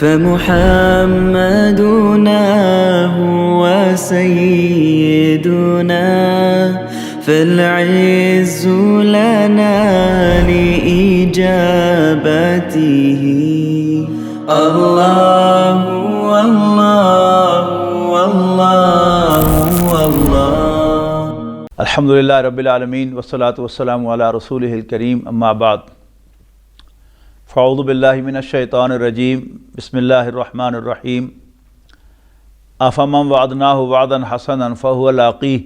فمحمدنا هو سيدنا فالعز لنا لإجابته الله والله والله والله अल्हम्दुलिल्लाह रब्बिल आलमीन वस्सलातु वस्सलामु अला रसूलिहिल करीम अम्मा बाद फ़अऊज़ु बिल्लाहि मिनश शैतानिर रजीम बिस्मिल्लाहिर रहमानिर रहीम अफ़मन वअदनाहु वअदन हसनन फ़हुव लाक़ीह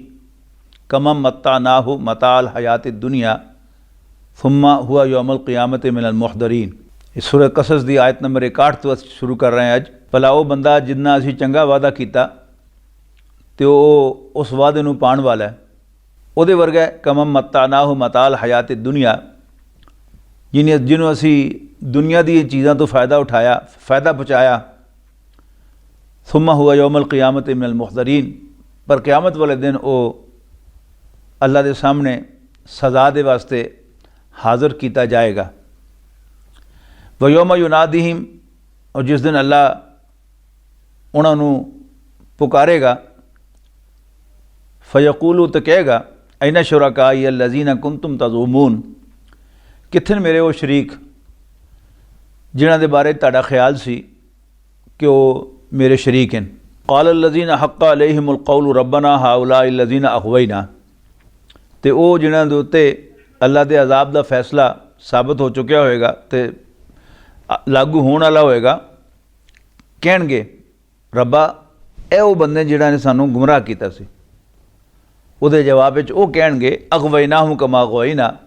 कमन मत्तानाहु मताअल हयातिद दुनिया सुम्मा हुवा यौमुल क़ियामति मिनल मुहदरीन। इस सूरह कसस दी आयत नंबर 61 तो शुरू कर रहे हैं। अज भला वो बंदा जिन्ना असी चंगा वादा किया तो उस वादे नूं पाण वाला है, ਉਹਦੇ ਵਰਗਾ ਕਮਮ ਮਤਾਨਾਹੂ ਮਤਾਲ ਹਯਾਤ ਦੁਨੀਆ, ਜਿਹਨੂੰ ਅਸੀਂ ਦੁਨੀਆ ਦੀ ਚੀਜ਼ਾਂ ਤੋਂ फ़ायदा उठाया, फ़ायदा पहुँचाया। सुम्मा हुआ यौमुल क़ियामत मिनल मुहदरीन, पर क़यामत वाले दिन वो अल्लाह के सामने सज़ा दे वास्ते हाज़र किया जाएगा। व यौम युनादिहिम, और जिस दिन अल्लाह उन्होंने पुकारेगा, फ़यक़ूलु तो कहेगा ऐना शुरकाई अल्लज़ीना कुंतुम तज़ूमून, कित्थे मेरे वो शरीक जिन्हां दे बारे तुहाडा ख्याल सी कि वो मेरे शरीक हैं। क़ाल अल्लज़ीना हक़्क़ा अलैहिमुल क़ौलु रब्बना हाउलाइ अल्लज़ीना अग़वैना, ते वो जिन्हां दे उत्ते अल्लाह दे अज़ाब दा फैसला साबित हो चुकिया होएगा ते लागू होने वाला होएगा, कहणगे रब्बा ए वो बंदे जिन्हां ने सानू गुमराह कीता सी। ਉਹਦੇ जवाब ਵਿੱਚ ਉਹ ਕਹਿਣਗੇ ਅਗਵੈਨਾਹੁਮ ਕਮਾ ਗਵੈਨਾ,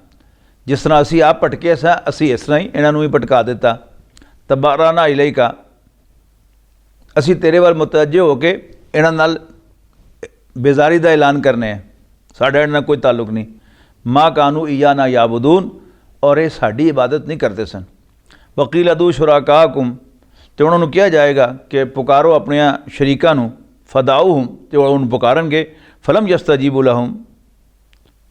जिस तरह असी आप भटके सां असी इस तरह ही इन्हां नूं भी भटका दिता। तबाराना इलैका, असी तेरे वाल मुतवज्जे हो के इन्हां नाल बेजारी का ऐलान करने हैं, साडा इन्हां कोई ताल्लुक नहीं। माँ कानू इयाना याबुदून, और ये साडी इबादत नहीं करते सन। वकील अदू शुराकाकुम, तो उन्होंने कहा जाएगा कि पुकारो अपने शरीकां नूं, फदाऊहुम, तो उन्होंने पुकारनगे, फलम यस्तजीबु लहुम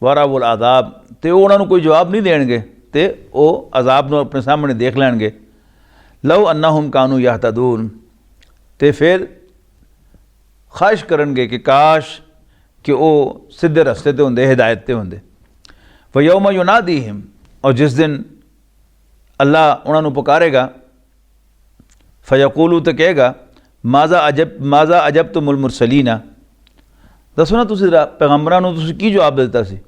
वरावुल आज़ाब, तो उन्होंने कोई जवाब नहीं देंगे, तो वो अजाब को अपने सामने देख लेंगे। लव अन्नहुम कानू यहतदून, तो फिर ख्वाहिश करेंगे कि काश कि वो सीधे रस्ते ते होंदे, हिदायत ते होंदे। व यौम युनादीहिम, और जिस दिन अल्लाह उन्होंने पुकारेगा, फ़यक़ूलु, तो कहेगा माज़ा अजबतुमुल मुरसलीना, दसो ना तुसीं पैगंबरां नूं तुसीं की जवाब दिता सी।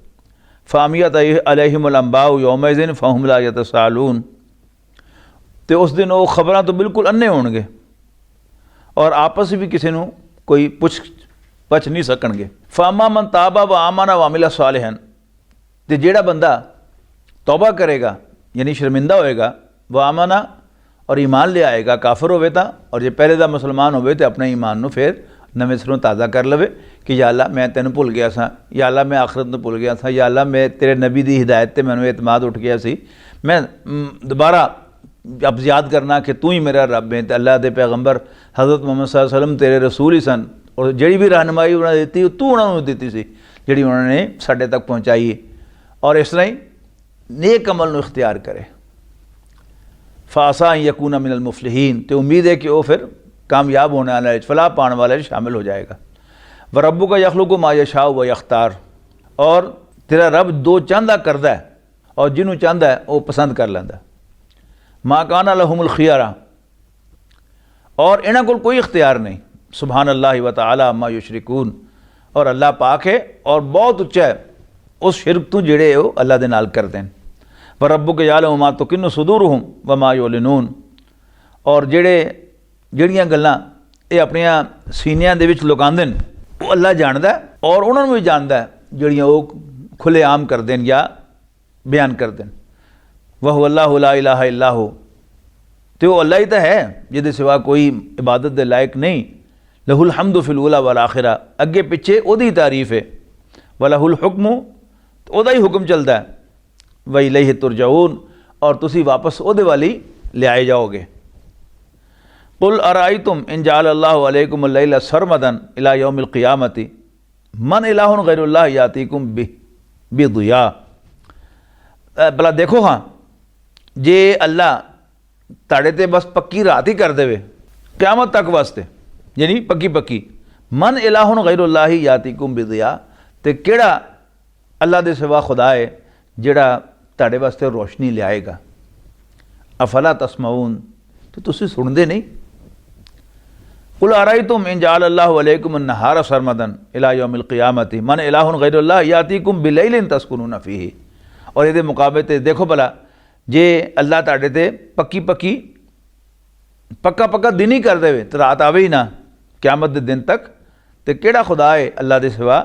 फ़ामियत अलैहिमुल अंबाउ यौमइज़िन फ़हुम ला यतसालून, तो उस दिन वो खबरां तो बिल्कुल अन्ने होणगे और आपस भी किसी नूं कोई पुछ नहीं सकणगे। फ़ामा मन ताबा व आमना व अमिला सालिहन, तो जिहड़ा बंदा तौबा करेगा यानी शर्मिंदा होएगा, व आमना और ईमान ले आएगा, काफिर होवे तां, और जे पहले दा मुसलमान होवे तो अपने ईमान नूं फिर नवें सिरों ताज़ा कर लवे कि या अल्लाह मैं तेन भुल गया सा, या अल्लाह मैं आखिरत में भुल गया था, या अल्लाह मैं तेरे नबी की हिदायत ते मैनूं एतमाद उठ गया सी, मैं दोबारा अब याद करना कि तू ही मेरा रब है। तो अल्लाह के पैगंबर हज़रत मुहम्मद सल्लल्लाहु अलैहि वसल्लम तेरे रसूल ही सन, और जिहड़ी भी रहनुमाई उन्होंने दी तू उन्होंने दी सी, जिहड़ी उन्होंने साडे तक पहुँचाई। और इस तरह ही नेक अमल नूं इख्तियार करे। फ़ासा यकूना मिनल मुफ़लिहीन, तो उम्मीद है कि वो फिर कामयाब होने वाला है, फलाह पाने वाला है, शामिल हो जाएगा। व रब्बुका यख़्लुक़ु मा यशाउ व यख्तार, और तेरा रब दो चाहता करता है और जिन्हों चाहता है वो पसंद कर लेंदा। मा काना लहुमुल खियरा, और इन्हां कोल कोई इख्तियार नहीं। सुबहान अल्लाह व तआला अम्मा युशरिकून, और अल्लाह पाक है और बहुत उच्चा है उस शिरक तो जिहड़े वो अल्लाह दे नाल करते हैं। व रब्बुका यअलमु मा तुकिन्नु सुदूरुहुम व मा युलिनून, और ਜਿਹੜੀਆਂ ਗੱਲਾਂ ਇਹ ਆਪਣੀਆਂ ਸੀਨਿਆਂ ਦੇ ਵਿੱਚ ਲੁਕਾਉਂਦੇ ਨੇ ਉਹ ਅੱਲਾ ਜਾਣਦਾ, और उन्होंने भी जानता है ਜਿਹੜੀਆਂ ਉਹ खुलेआम करते हैं या बयान करते हैं। वह अल्लाह ला इलाहा इल्ला हु, तो वो अल्लाह ही तो है जिहदे सिवा कोई इबादत के लायक नहीं। लहुल हम्दु फिल उला वल आखिरा, अगे पिछे ओदी तारीफ है। वलहुल हुक्मु, तो ओदा ही हुक्म चलता है। व इलैहि तुरजाऊन, और तुसी वापस ओदे वाली ले आए जाओगे। कुल अराइतुम इन जाल अल्लाहु अलैकुमुल लैला सरमदन इला यौमिल क़ियामति मन इलाहुन गैरुल्लाह यातीकुम बिदुया। भला देखो हाँ, जे अल्लाह ताड़े ते बस पक्की रात ही कर देवे क़यामत तक वास्ते, यानी पक्की पक्की। मन इलाहुन गैरुल्लाहि यातिकुम बिदिया, ते केड़ा अल्लाह दे सिवा खुदा है जिहड़ा तुहाडे वास्ते रोशनी लियाएगा। अफला तस्माऊन, तो तुसीं सुनदे नहीं। कुल अरायतुम इन जाअल अल्लाहु अलैकुम अन्नहारा सरमदन इला यौमिल क़ियामति मन इलाहुन गैरुल्लाह यातिकुम बिलैलिन तस्कुनून फ़ीही। और इहदे मुकाबले ते देखो भला, जे अल्लाह तुहाडे ते पक्की पक्की पक्का पक्का दिन ही कर देवे तो रात आवे ही ना क़यामत दे दिन तक, तो केड़ा खुदा है अल्लाह दे सिवा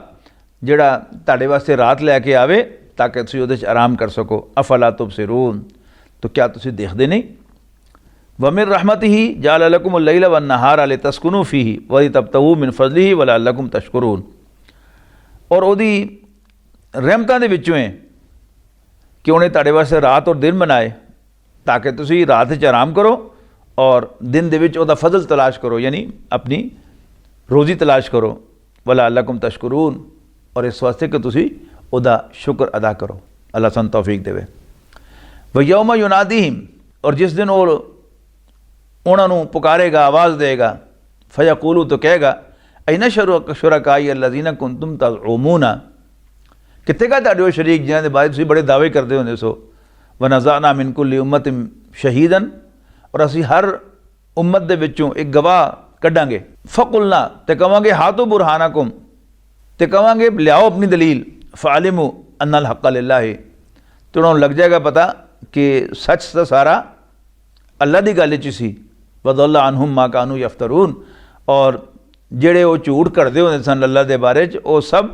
जिहड़ा तुहाडे वास्ते रात लैके आवे ताकि तुसीं उहदे च आराम कर सको। अफला तुबसिरून, तो क्या तुसीं देखदे नहीं। वमिन रहमतिही जाअल लकुमुल लैला वन नहारा लितस्कुनू फ़ीही वलितब्तगू मिन फ़ज़लिही वलअल्लकुम तशकुरून। और उहदी रहमतां दे विचों है कि उन्हें तुहाडे वास्ते रात और दिन बनाए ताकि तुसीं रात च आराम करो और दिन दे विच उहदा फजल तलाश करो, यानी अपनी रोज़ी तलाश करो। वलअल्लकुम तशकुरून, और इस वास्ते कि तुसीं उहदा शुक्र अदा करो। अल्लाह सन तौफीक देवे। व यौम युनादीहिम, और जिस दिन वो उन्होंने पुकारेगा, आवाज़ देगा, फ़यक़ूलु, तो कहेगा ऐना शुरकाई अल्लज़ीना कुंतुम तज़उमूना, कित्थे का तुहाडे शरीक जिन्हां दे बारे तुसीं बड़े दावे करदे हुंदे सो। व नज़अना मिन कुल्लि उम्मतिन शहीदन, और असीं हर उम्मत दे विचों एक गवाह कड्डांगे। फ़कुलना, ते कहांगे हातु बुरहानकुम, ते कहांगे लियाओ अपनी दलील। फ़अलिमू अन्नल हक़्क़ लिल्लाहि, तो उन्होंने लग जाएगा पता कि सच तो सारा अल्लाह की गल च सी। वदल्ला अनहुम मा कानू यफ्तरून, और जेड़े वो झूठ करते होंदे सन अल्लाह के बारे च, वो सब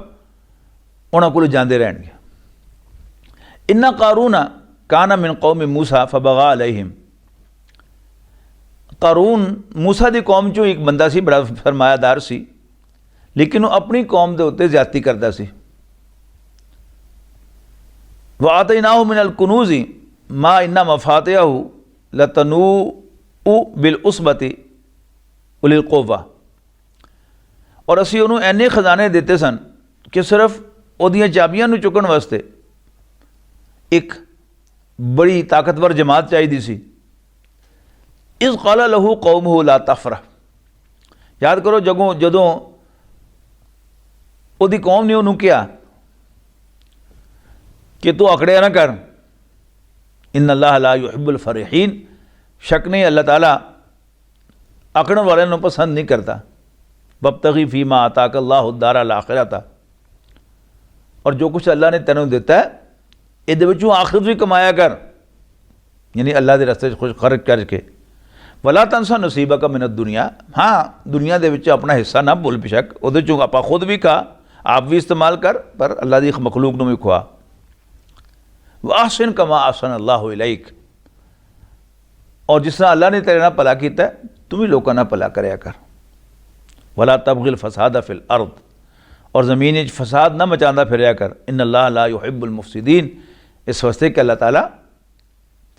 उन्होंने कोल जाते रहणगे। इन्ना कारून काना मिन कौम मूसा फबगा अलैहिम, कारून मूसा की कौम चों एक बंदा सी, बड़ा फरमायादार सी, लेकिन वो अपनी कौम के उत्ते ज्यादती करता सी। व आतैनाहु मिनल कुनूज़ि मा इन्ना मफातिहु लतनूउ बिल उसबती उलिल क़ुव्वा, और असी उन्होंने ऐने खजाने दिते सन कि सिर्फ उहदियां चाबियां नूं चुकण वास्ते एक बड़ी ताकतवर जमात चाहिदी सी। इज़ क़ाला लहू कौमुहु ला तफ़रह, याद करो जदों उहदी कौम ने उन्होंने कहा कि तू अकड़िया ना कर। इन्ना अल्लाह ला युहिब्बुल फ़रीहीन, शक नहीं अल्लाह ताला अकड़न वाले को पसंद नहीं करता। वब्तगी फ़ीमा आताक अल्लाहु दारल आखिरता, और जो कुछ अल्लाह ने तेनों दिता है इहदे विचों आखिरत भी कमाया कर, यानी अल्लाह के रस्ते खुश खर्च करके। वला तंसा नसीबक मिन दुनिया, हाँ दुनिया दे विच अपना हिस्सा ना भुल, बेशक उहदे चों आपां खुद भी खा, आप भी इस्तेमाल कर, पर अल्लाह की मखलूक नूं भी खुआ। वाहसिन कमा अहसन अल्लाहु इलैक, और जिस तरह अल्लाह ने तेरे नाल भला कीता तू भी लोगों नाल भला करया कर। वला तबगिल फसाद फिल अर्द, और ज़मीन विच फसाद ना मचांदा फिरया कर। इन्ना अल्लाह ला युहिब्बुल मुफसिदीन, इस वास्ते कि अल्लाह ताला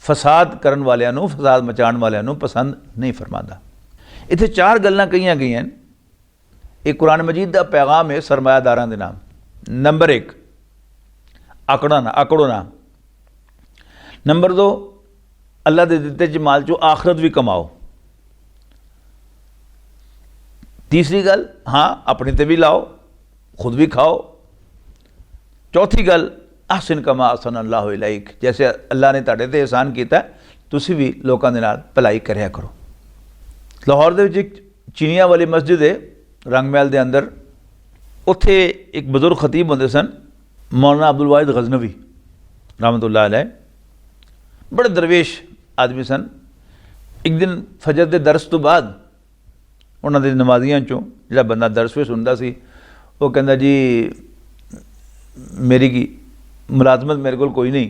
फसाद करन वालियां नूं, फसाद मचाण वालियां नूं पसंद नहीं फरमांदा। इत्थे चार गल्लां कहीआं गईआं। एक कुरान मजीद का पैगाम है सरमायादारां दे नाम। नंबर एक, आकड़ो ना। नंबर दो, अल्लाह दे दिते च माल चो आखरत भी कमाओ। तीसरी गल, हाँ अपने ते भी लाओ, खुद भी खाओ। चौथी गल, अहसन कमा अहसन अल्लाहु इलैक, जैसे अल्लाह ने तुहाडे ते एहसान कीता तुसीं भी लोकां दे नाल भलाई करया करो। लाहौर दे विच एक चीनिया वाली मस्जिद है रंगमहल दे अंदर, उत्थे एक बजुर्ग खतीब होंदे सन मौलाना अब्दुल वाहिद गजनवी रहमतुल्लाह अलैह, बड़े दरवेश आदमी सन। एक दिन फजर के दरस तो बाद उन्होंने नमाजियां चों जो बंदा दरस भी सुनता सी, वो कहता जी मेरी की मुलाजमत मेरे को कोई नहीं,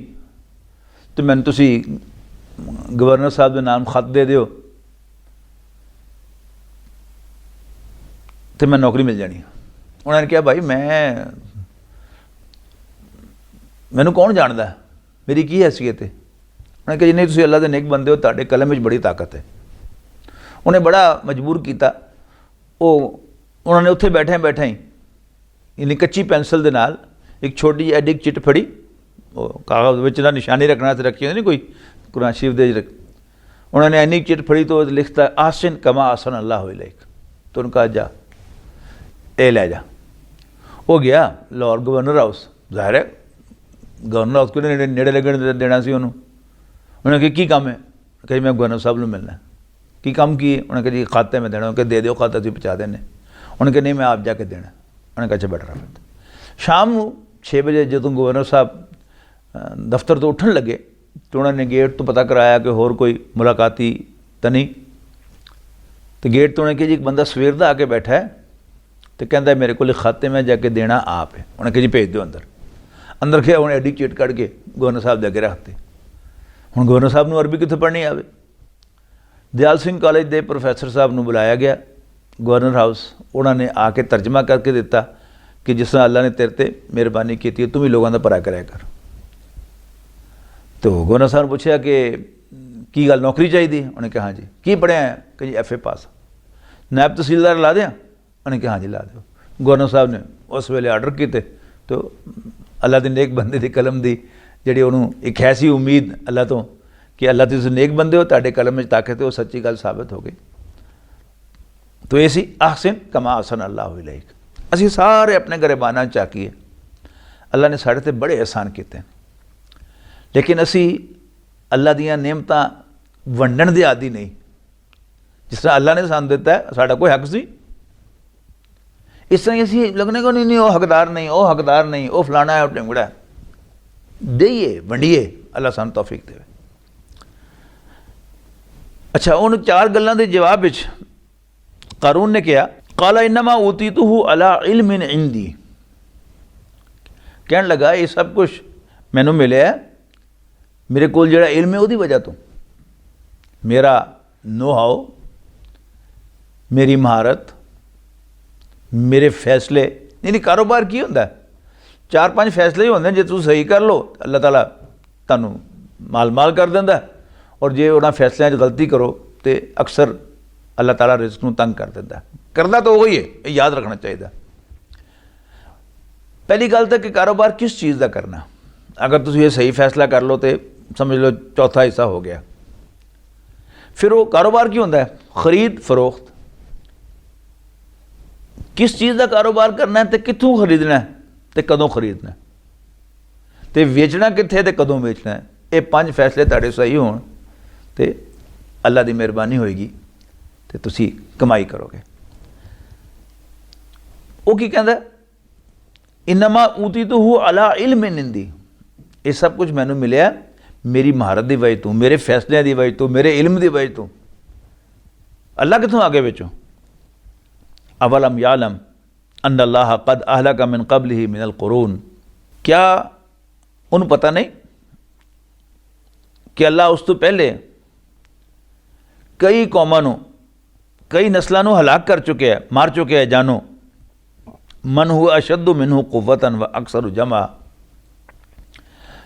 तो मैंने तुसी गवर्नर साहब के नाम खत दे दिओ तो मैं नौकरी मिल जानी। उन्होंने कहा भाई मैनू कौन जानता, मेरी की हैसीयत है। उन्होंने कहा जी नहीं, तुसीं अल्लाह दे नेक बंदे हो, तुहाडे कलम में बड़ी ताकत है। उन्हें बड़ा मजबूर किया। उन्होंने उत्थे बैठे ही यानी कच्ची पेंसिल दे नाल एक छोटी जी एडी चिट फड़ी, कागज़ विच ना निशानी रखना तो रखी नहीं कोई कुरान शरीफ दे रख, उन्होंने इन्नी चिट फड़ी तो लिखता आसिन कमा आसन अल्लाह इलैक, तो उन्होंने कहा जा ए लै जा। वो गया लाहौर गवर्नर हाउस, जाहिर है गवर्नर हाउस को नेड़े लगन देना सी उन्होंने। उन्होंने कहा की काम है, कही मैं गवर्नर साहब को मिलना। की काम की? उन्होंने कहा जी खाते में देना। उन्होंने कहा दे दो खाता, अभी पहुँचा देने। उन्होंने कहा नहीं मैं आप जाके देना। उन्होंने कहा अच्छा बेटर फिर। शाम को 6 बजे जो गवर्नर साहब दफ्तर तो उठन लगे तो उन्होंने गेट तो पता कराया कि होर कोई मुलाकाती तो नहीं। तो गेट तो उन्होंने कहा जी एक बंदा सवेर का आके बैठा है तो कहता मेरे को खाते में जाके देना आप है। उन्होंने कहा जी भेज दो अंदर। अंदर गया, उन्हें एडी चिट कट के गवर्नर साहब के अगे रखते। हुण गवर्नर साहब को अरबी कितों पढ़नी आवे। दयाल सिंह कॉलेज के प्रोफैसर साहब को बुलाया गया गवर्नर हाउस। उन्होंने आके तर्जमा करके दिता कि जिस तरह अल्लाह ने तेरे ते मेहरबानी की है, तू भी लोगों का भला कराया कर। तो गवर्नर साहब ने पूछा कि की गल नौकरी चाहिए? उन्हें कहा हाँ जी। की पढ़िया है? कि जी FA पास। नायब तहसीलदार ला दें? उन्हें कहा हाँ जी ला दो। गवर्नर साहब ने उस वेले आर्डर किए तो अल्लाह के नेक बंदे की कलम की जी उन्होंने एक ऐसी उम्मीद अल्लाह तो कि अल्लाह तुम नेक बंदे हो, तुहाडे कलम में ताकत है, वो सच्ची गल साबित हो गई। तो ये सी आहसिन कमा आसन अल्लाह इलैक। असी सारे अपने गरीबाना चाकीए, अल्लाह ने साढ़े ते बड़े एहसान किए, लेकिन असी अल्लाह दियां नेमतां वंडण दे आदी नहीं। जिस तरह अल्लाह ने सानू दिता है साडा कोई हक सी, इस तरह असी लगने को नहीं वो हकदार नहीं, वो हकदार नहीं, वो फलाना है, वो ढिंगड़ा है। दईए वंडिए, अल्लाह सानू तौफीक देवे। अच्छा, उन 4 गल्लां दे जवाब विच कारून ने कहा काला इन्नमा ऊतीतुहु अला इल्मिन इंदी। कहने लगा ये सब कुछ मैनू मिले है मेरे को जिहड़ा इल्म है उसकी वजह तो, मेरा नो हाउ, मेरी महारत, मेरे फैसले। यानी कारोबार की होंदा है 4-5 फैसले ही होंदे जे तुम सही कर लो अल्लाह ताला तुहानू माल माल कर देंदा, और जे उन्हां फैसलों गलती करो तो अक्सर अल्लाह ताला रिज़्क नूं तंग कर देंदा। करदा तो वही है, ये याद रखना चाहिए। पहली गल तो कि कारोबार किस चीज़ का करना। अगर तुम ये सही फैसला कर लो तो समझ लो चौथा हिस्सा हो गया। फिर वो कारोबार की होंदा है खरीद फरोख्त। किस चीज़ का कारोबार करना है तो कित्थों खरीदना है तो कदों खरीदना है, तो वेचना कित्थे तो कदों बेचना है। ये 5 फैसले तुहाडे सही होण तो अल्लाह की मेहरबानी होएगी तो तुसी कमाई करोगे। वो की कहता इन्नमा ऊतीतुहु अला इल्मिन इंदी। ये सब कुछ मैनू मिलिया मेरी महारत की वजह तो, मेरे फैसलों की वजह तो, मेरे इल्म की वजह तो। अल्लाह कितों आगे बेचो। अवलम यालम अन्नल्लाह कद अहलक मिन क़ब्लिही मिनल क़ुरून। क्या उन्हें पता नहीं कि अल्लाह उस तो पहले कई कौमां कई नस्लों हलाक कर चुके हैं, मार चुके हैं। जानो मन हुआ अशद्दु मिन्हु कुव्वतन व अक्सर जमा।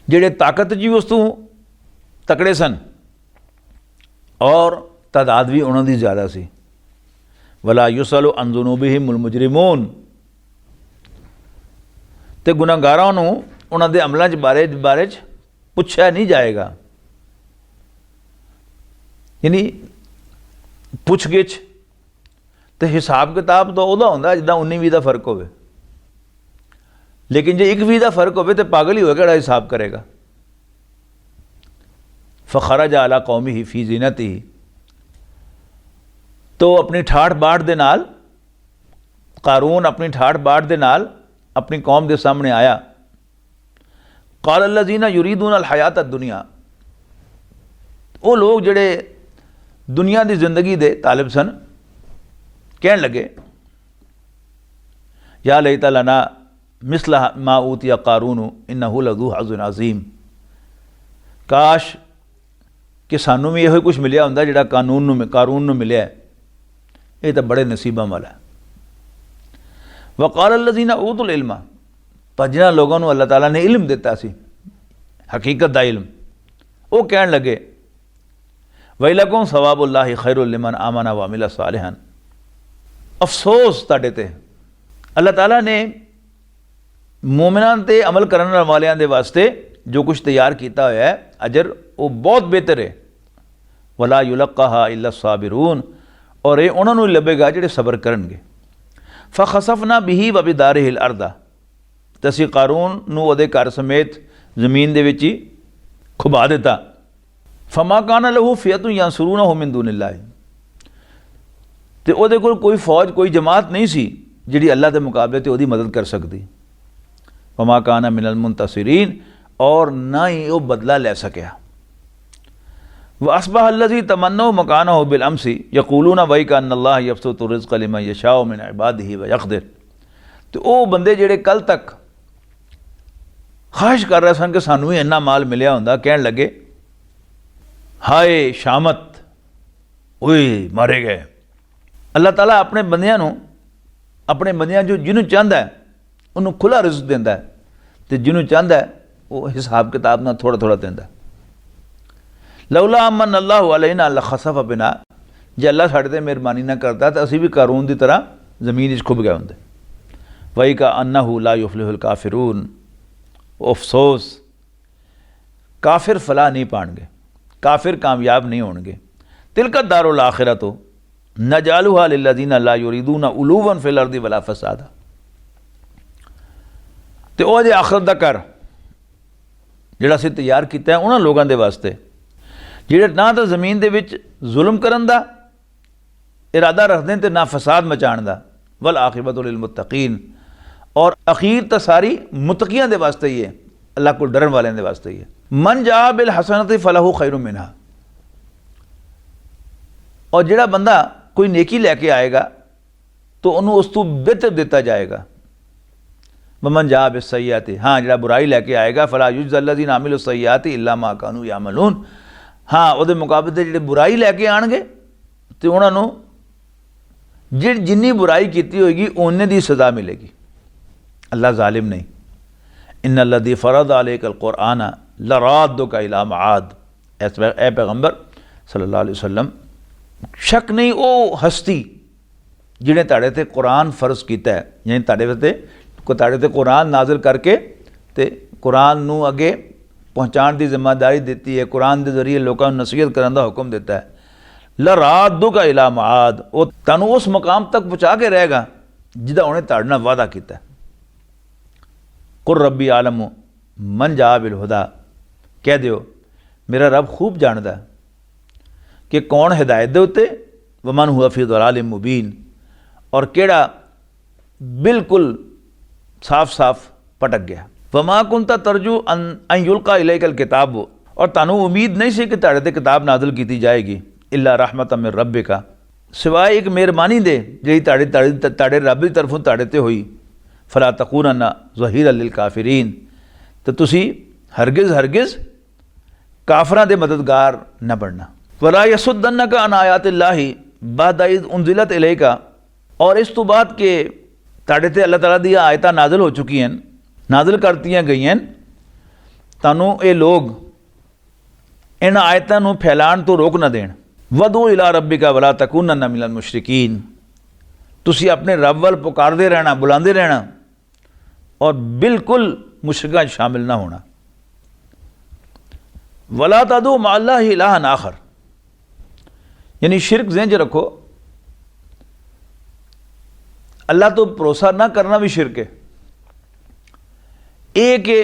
जेड़े ताकत जी उस तो तकड़े सन और तादाद भी उन्होंने ज़्यादा सी। वला युसलु अन ज़ुनूबिहिमुल मुजरिमून। तो गुनाहगारां नूं उन्हां दे अमलों बारे पूछा नहीं जाएगा। यानी पुछ-गिछ तो हिसाब किताब तो वह होंदा जिद्दां 19-20 का फर्क होवे, लेकिन जो 1-20 का फर्क होवे तो पागल ही होगा किहड़ा हिसाब करेगा। फ़खरज अला कौमिही फ़ी ज़ीनतिही। तो अपनी ठाठ बाट दे नाल कारून अपनी ठाठ बाट दे नाल अपनी कौम के सामने आया। क़ाल अल्लज़ीना युरीदून अल हयात दुनिया। वो लोग जड़े दुनिया की जिंदगी दे तालिब सन कहन लगे या लैता लना मिसला मा ऊतिया कारून इन्नहु लज़ू हज़्ज़िन अज़ीम। काश कि सानू भी यही कुछ मिलिया हुंदा जिहड़ा कारून नूं मिलिया है, ये तो बड़े नसीबां वाला है। वक़ाल अल्लज़ीना ऊतुल इल्मा। पर जिन्हां लोगों नूं अल्लाह ताला ने इल्म दिता सी, हकीकत दा इल्म, वो कहन लगे वैलकुम सवाबुल्लाहि खैरुल लिमन आमना व अमिला सालिहन। अफसोस तुहाडे ते, अल्लाह ताला ने मोमिनां ते अमल करने वालियां दे वास्ते जो कुछ तैयार किया होया है अजर वो बहुत बेहतर है। वला युलक्काहा इल्ला साबिरून, और ये उन्होंने लभेगा जिहड़े सबर करनगे। फखसफना बिही व बिदारिहिल अर्दा, ते असीं कारून नूं उहदे घर समेत ज़मीन दे विच ही खुबा दिता। फमा काना लहू फियतुन यंसुरूनहु मिन दूनिल्लाह, ते उहदे कोल कोई फौज कोई जमात नहीं सी जिहड़ी अल्लाह के मुकाबले ते उहदी मदद कर सकती। फमा काना मिनल मुंतसिरीन, और ना ही वह बदला ले सकिया। व अस्बह अल्लज़ी तमन्नौ मकानहु बिल अमसी यक़ूलून वही का अन्नल्लाह यब्सुतु रिज़्क़ लिमन यशाउ मिन इबादिही व यक़दिर, तो वह बंदे जिहड़े कल तक ख्वाहिश कर रहे सन कि सानू ही इन्ना माल मिलिया हुंदा, कहण लगे हाय शामत, ओए मारे गए। अल्लाह ताला अपने बंदियां नूं, अपने बंदियां जो जिन्हों चाहता है उन्होंने खुला रिज़्क़ देंदा है, तो जिन्हों चाहता है वो हिसाब किताब ना थोड़ा थोड़ा देंदा। लौला अमन अल्लाह अलैना लखसफ बिना, जे अल्लाह साडे ते मेहरबानी ना करता तो असी भी कारून की तरह जमीन खुब गए होंदे। वही का अन्नहु ला युफ्लिहुल काफिरून, अफसोस काफिर फलाह नहीं पाएंगे, काफिर कामयाब नहीं होंगे। तिलका दारुल आखिरतो नजालुहा लिल्लज़ीना ला युरीदूना उलूवन फिल अर्दि वला फसादा, तो वह जे आखिरत दा घर जिहड़ा असीं तैयार किया है उन्हां लोगों के वास्ते जिहड़े ना तो ज़मीन दे विच जुल्म करन दा इरादा रखते हैं, तो ना फसाद मचाण दा। वल आखिबतु लिल मुत्तकीन, और अखीर तो सारी मुत्तकियां दे वास्ते ही है, अल्लाह को डरन वाले दे वास्ते ही है। मन जा बिल हसनति फलहु खैरुम मिनहा, और जिहड़ा बंदा कोई नेकी लैके आएगा तो उन्होंने उस तो बेहतर दिता जाएगा। वमन जा बिस सय्याति, हाँ जिहड़ा बुराई लैके आएगा फला युजज़ल्लज़ीना आमिलु सय्याति इल्ला मा कानू यामलून, हाँ उहदे मुकाबले जिहड़े बुराई लैके आणगे तो उन्होंने जिन्नी बुराई की होगी उन्ने दी सज़ा मिलेगी। अल्लाह जालिम नहीं। इन्नल्लज़ी फ़रज़ अलैकल क़ुरआन लराद्दुका इला मआद, ए पैगंबर सल्लल्लाहु अलैहि वसल्लम, शक नहीं वो हस्ती जिन्हें ताड़े ते कुरान फ़र्ज किया है, यानी ताड़े ते कुरान नाजिल करके ते कुरान नू अगे पहुँचाने की जिम्मेदारी दी है, कुरान के जरिए लोगों को नसीहत करने का हुक्म दिता है। लराद्दुका इला मआद, वो तैनूं उस मुकाम तक पहुँचा के रहेगा जिहदा उन्हें ताड़े नाल वादा किया। कुर रब्बी आलम मन जा बिल हुदा, कह दियो मेरा रब खूब जानदा कि कौन हिदायत दे उत्ते, वमन हुआ फी दलालिम मुबीन, और केड़ा बिल्कुल साफ साफ पटक गया। वमा कुंता तरजू अन युल्का इलैकल किताब, और तानू उम्मीद नहीं सी कि ताड़े ते किताब नाजिल की जाएगी, इल्ला रहमतम मिर रब्बिका, सिवाय एक मेहरबानी दे जी ताड़े रब की तरफों ताड़े ते हुई। फला तकूनन्ना ज़हीरा लिल काफिरीन, तो तुसी हरगिज़ हरगिज़ काफरां दे मददगार न बनना। वला यसुद्दन्नका अन आयातिल्लाहि बाद इज़ उन्ज़िलत इलैका, और इस तो बाद के ताड़े ते अल्लाह ताला दी आयतां नाजिल हो चुकी हैं, नाजिल करतियाँ गई हैं, तानू ये लोग इन आयतां नू फैलाण तो रोक न देण। वदू इला रब्बिका वला तकूनन्ना मिनल मुशरिकीन, तुसी अपने रब वल पुकारदे रहना, बुलांदे रहना, और बिल्कुल मुशरिकां शामिल ना होना। वला तदू मअल्लाहि इलाहन आखर, यानी शिरक ज़हन च रखो, अल्लाह तो भरोसा ना करना भी शिरक है। ये कि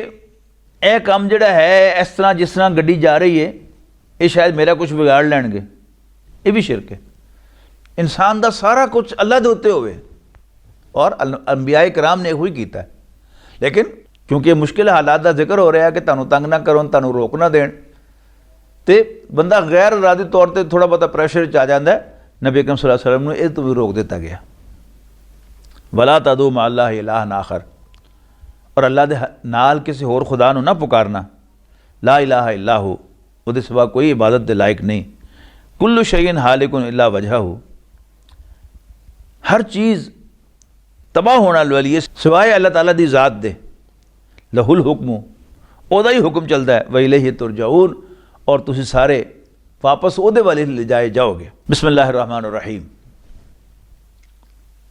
यह काम जिहड़ा है इस तरह जिस तरह गड्डी जा रही है, ये शायद मेरा कुछ बिगाड़ लैणगे, ये भी शिरक है। इंसान का सारा कुछ अल्लाह के उत्ते होवे, और अंबिया कराम ने यही किया है। लेकिन क्योंकि मुश्किल हालात का जिक्र हो रहा है कि तुहानूं तंग ना करो, तुहानूं रोक ना देण, तो बंदा गैर इरादी तौर पर थोड़ा बहुत प्रैशर आ जाता है। नबी अकरम सल्लल्लाहु अलैहि वसल्लम ने इस तो भी रोक दिता गया। वला तदू मअल्लाहि इलाहन आखर, और अल्लाह दे नाल किसी होर खुदा नूं ना पुकारना। ला इलाहा इल्लाहु, उहदे सिवा कोई इबादत के लायक नहीं। कुल्लु शैइन हालिकुन इल्ला वजहहु, हर चीज़ तबाह होने वाली है सिवाय अल्लाह ताला दी ज़ात दे। लहुल हुक्मु, ओदा ही हुक्म चलता है। व इलैहि तुरजाऊन, और तुसी सारे वापस ओदे वाले ले जाए जाओगे। बिस्मिल्लाहिर्रहमानिर्रहीम।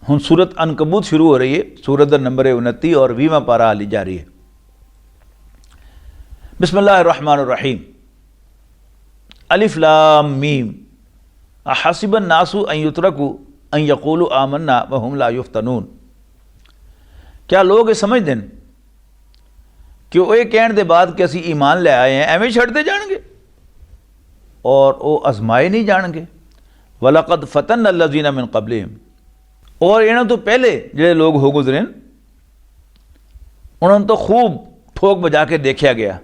हुन सूरत अनकबूत शुरू हो रही है, सूरत नंबर 29 और 20वां पारा हाली जारी है। बिस्मिल्लाहिर्रहमानिर्रहीम। अलिफ लाम मीम अहसिबन नासु अन युतरकु अन यकूलु आमन्ना व हुम ला युफ्तनून। क्या लोग ये समझते हैं कि वो ये कहने के बाद कि असी ईमान ले आए हैं एवं छड़ते जाएंगे और वो आजमाए नहीं जाएंगे। वलक़द फ़तन अल्लज़ीना मिन क़ब्लिहिम, और इन्होंने तो पहले जो लोग हो गुजरे उन्होंने तो खूब ठोक बजा के देखा गया।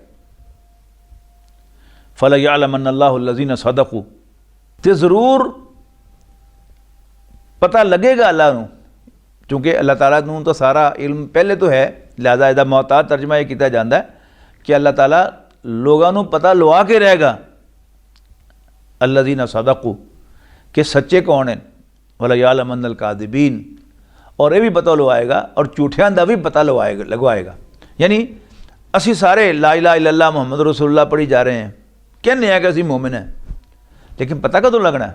फ़लयअलमन्नल्लाहु अल्लज़ीना सदक़ू, तो ज़रूर पता लगेगा अल्लाह नूं, चूँकि अल्लाह ताला नूं तो सारा इल्म पहले तो है, लिहाजा इसका मोहतात तर्जमा यह किया जाता है कि अल्लाह ताला लोगों नूं पता लवा के रहेगा अल्लज़ीना सदक़ू कि सच्चे कौन हैं, वलयअलमन्नल काज़िबीन, और यह भी पता लवाएगा और झूठियां का भी पता लगवाएगा। यानी असी सारे ला इलाहा इल्लल्लाह मुहम्मद रसूलुल्लाह पढ़ी जा रहे हैं, कहने हैं कि असी मोमिन हैं, लेकिन पता कदों लगना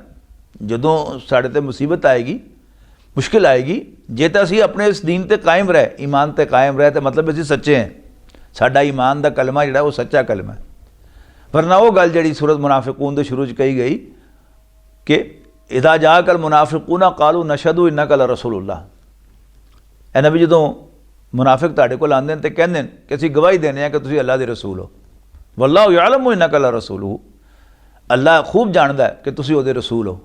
जदों साढ़े ते मुसीबत आएगी, मुश्किल आएगी। जे तो असी अपने इस दीन ते कायम रहे, ईमान ते कायम रहे, तो मतलब असी सच्चे हैं, साडा ईमान का कलमा जिहड़ा वो सच्चा कलमा है। वरना वो गल जिहड़ी सूरत मुनाफिकून दे शुरू च कही गई कि इदा जाकल मुनाफिकूना कालू नशहदु इन्नका लरसूलुल्लाह, ए नबी जदों मुनाफिक तुहाडे कोल आंदे ते कहंदे ने कि असीं गवाही देने हैं कि तुसीं अल्लाह दे रसूल हो। वल्लाहु यअलमु इन्नका लरसूलुहु, अल्लाह खूब जानदा है कि तुसीं उहदे रसूल हो,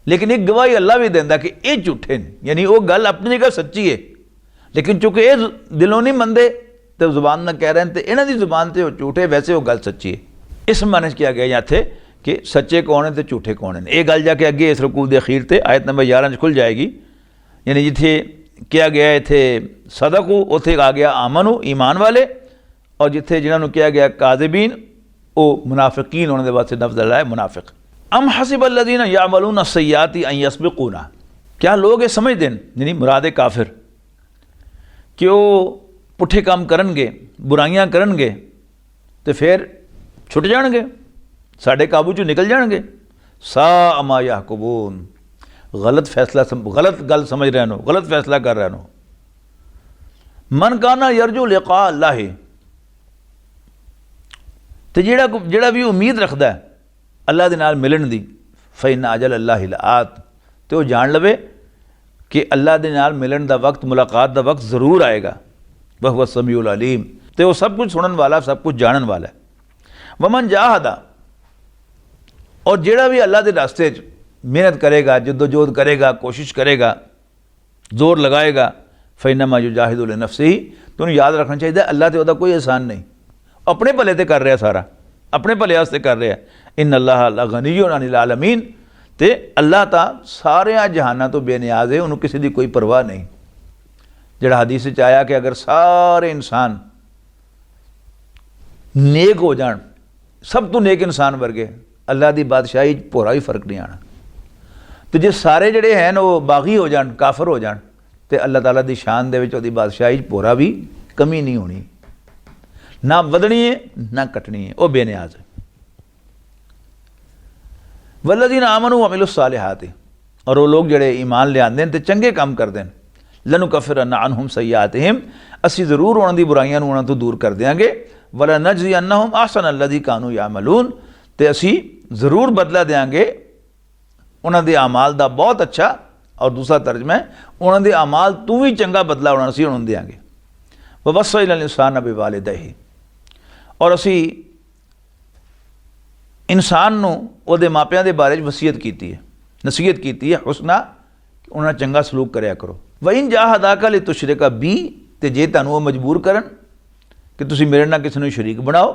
लेकिन एक गवाही अल्लाह भी देंदा कि ये झूठे ने। यानी वो गल अपनी जगह सच्ची है, लेकिन चूँकि ये दिलों नहीं मनते तो जुबान में कह रहे हैं, तो इन्हां दी जुबान से वो झूठे, वैसे वो गल सच्ची है। इस माने च किया गया यहाँ थे कि सच्चे कौन है तो झूठे कौन है। ये गल जाके अगे इस रकूल के अखीर से आयत नंबर 11 खुल जाएगी। यानी जिथे किया गया इत्थे सदकू, उत्थे आ गया आमनू ईमान वाले, और जिथे जिन्होंने किया गया काज़िबीन वो मुनाफिकीन, उन्होंने वास्ते लफ्ज़ है मुनाफिक। अम हसिबल्लज़ीना यामलूना सय्याति अन यस्बिकूना, क्या लोग ये समझते हैं, यानी मुराद काफिर, कि वो पुठे काम करनगे, बुराइयां करनगे तो फिर छुट जाएंगे, साढ़े काबू चों निकल जाएंगे। सा अमा यहकुमून, गलत फैसला, गलत गल समझ रहे हो, गलत फैसला कर रहे हो। मन काना यरजू लिक़ा अल्लाह, तो जेड़ा भी उम्मीद रखता है अल्लाह दे नाल मिलन दी, फ़इन्न अजल अल्लाह लात, तो वो जान लवे कि अल्लाह दे नाल मिलन दा वक्त, मुलाकात दा वक्त ज़रूर आएगा। वह हुवा समीउल अलीम, तो वो सब कुछ सुनन वाला, सब कुछ जानन वाला है। वमन जाहदा, और जेड़ा भी अल्लाह के रास्ते मेहनत करेगा, जद्दोजहद करेगा, कोशिश करेगा, जोर लगाएगा, फ़इन्नमा युजाहिदु लिनफ्सिही, तो उन्हें याद रखना चाहिए अल्लाह ते ओहदा कोई एहसान नहीं, अपने भले ते कर रहा, सारा अपने भले वास्ते कर रहा। इन अल्लाह लग़निय्युन अनिल आलमीन, ते अल्लाह ता सारे जहाना तो बेनियाज है, उन्होंने किसी की कोई परवाह नहीं। जिहड़ा हदीस च आया कि अगर सारे इंसान नेक हो जान, सब तो नेक इंसान वर्गे, अल्लाह की बादशाही भोरा भी फर्क नहीं आना। तो जे सारे जड़े हैं वो बागी हो जान, काफर हो जान, तो अल्लाह ताला की शान दे बादशाही भोरा भी कमी नहीं होनी, ना वधनी है ना कटनी है, वो बेनियाज है। वल्लज़ीना आमनू व अमिलुस सालिहात, और वो लोग जड़े ईमान ले आंदे ते चंगे काम करते हैं, लनुकफ्फिरन्ना अन्हुम सय्यातिहिम, असी ज़रूर उन्हां दी बुराइयां उन्हां तो दूर कर देंगे। वला नजज़ियन्नहुम अहसन अल्लज़ी कानू यामलून, ते असी ज़रूर बदला देंगे उन्हां दे अमाल दा बहुत अच्छा, और दूसरा तर्जमा है उन्हां दे अमाल तू भी चंगा बदला उन्हां देंगे। ववस्सैनल इंसान बिवालिदैहि, और असी इंसान नूं उहदे मापियां दे बारे वसीयत कीती है, नसीहत कीती है, हुसना, उन्हां चंगा सलूक करया करो। वइन जाहदाका लितुशरिका बी, ते जे तुहानूं ओह मजबूर करन कि तुसीं मेरे नाल किसी नूं शरीक बनाओ,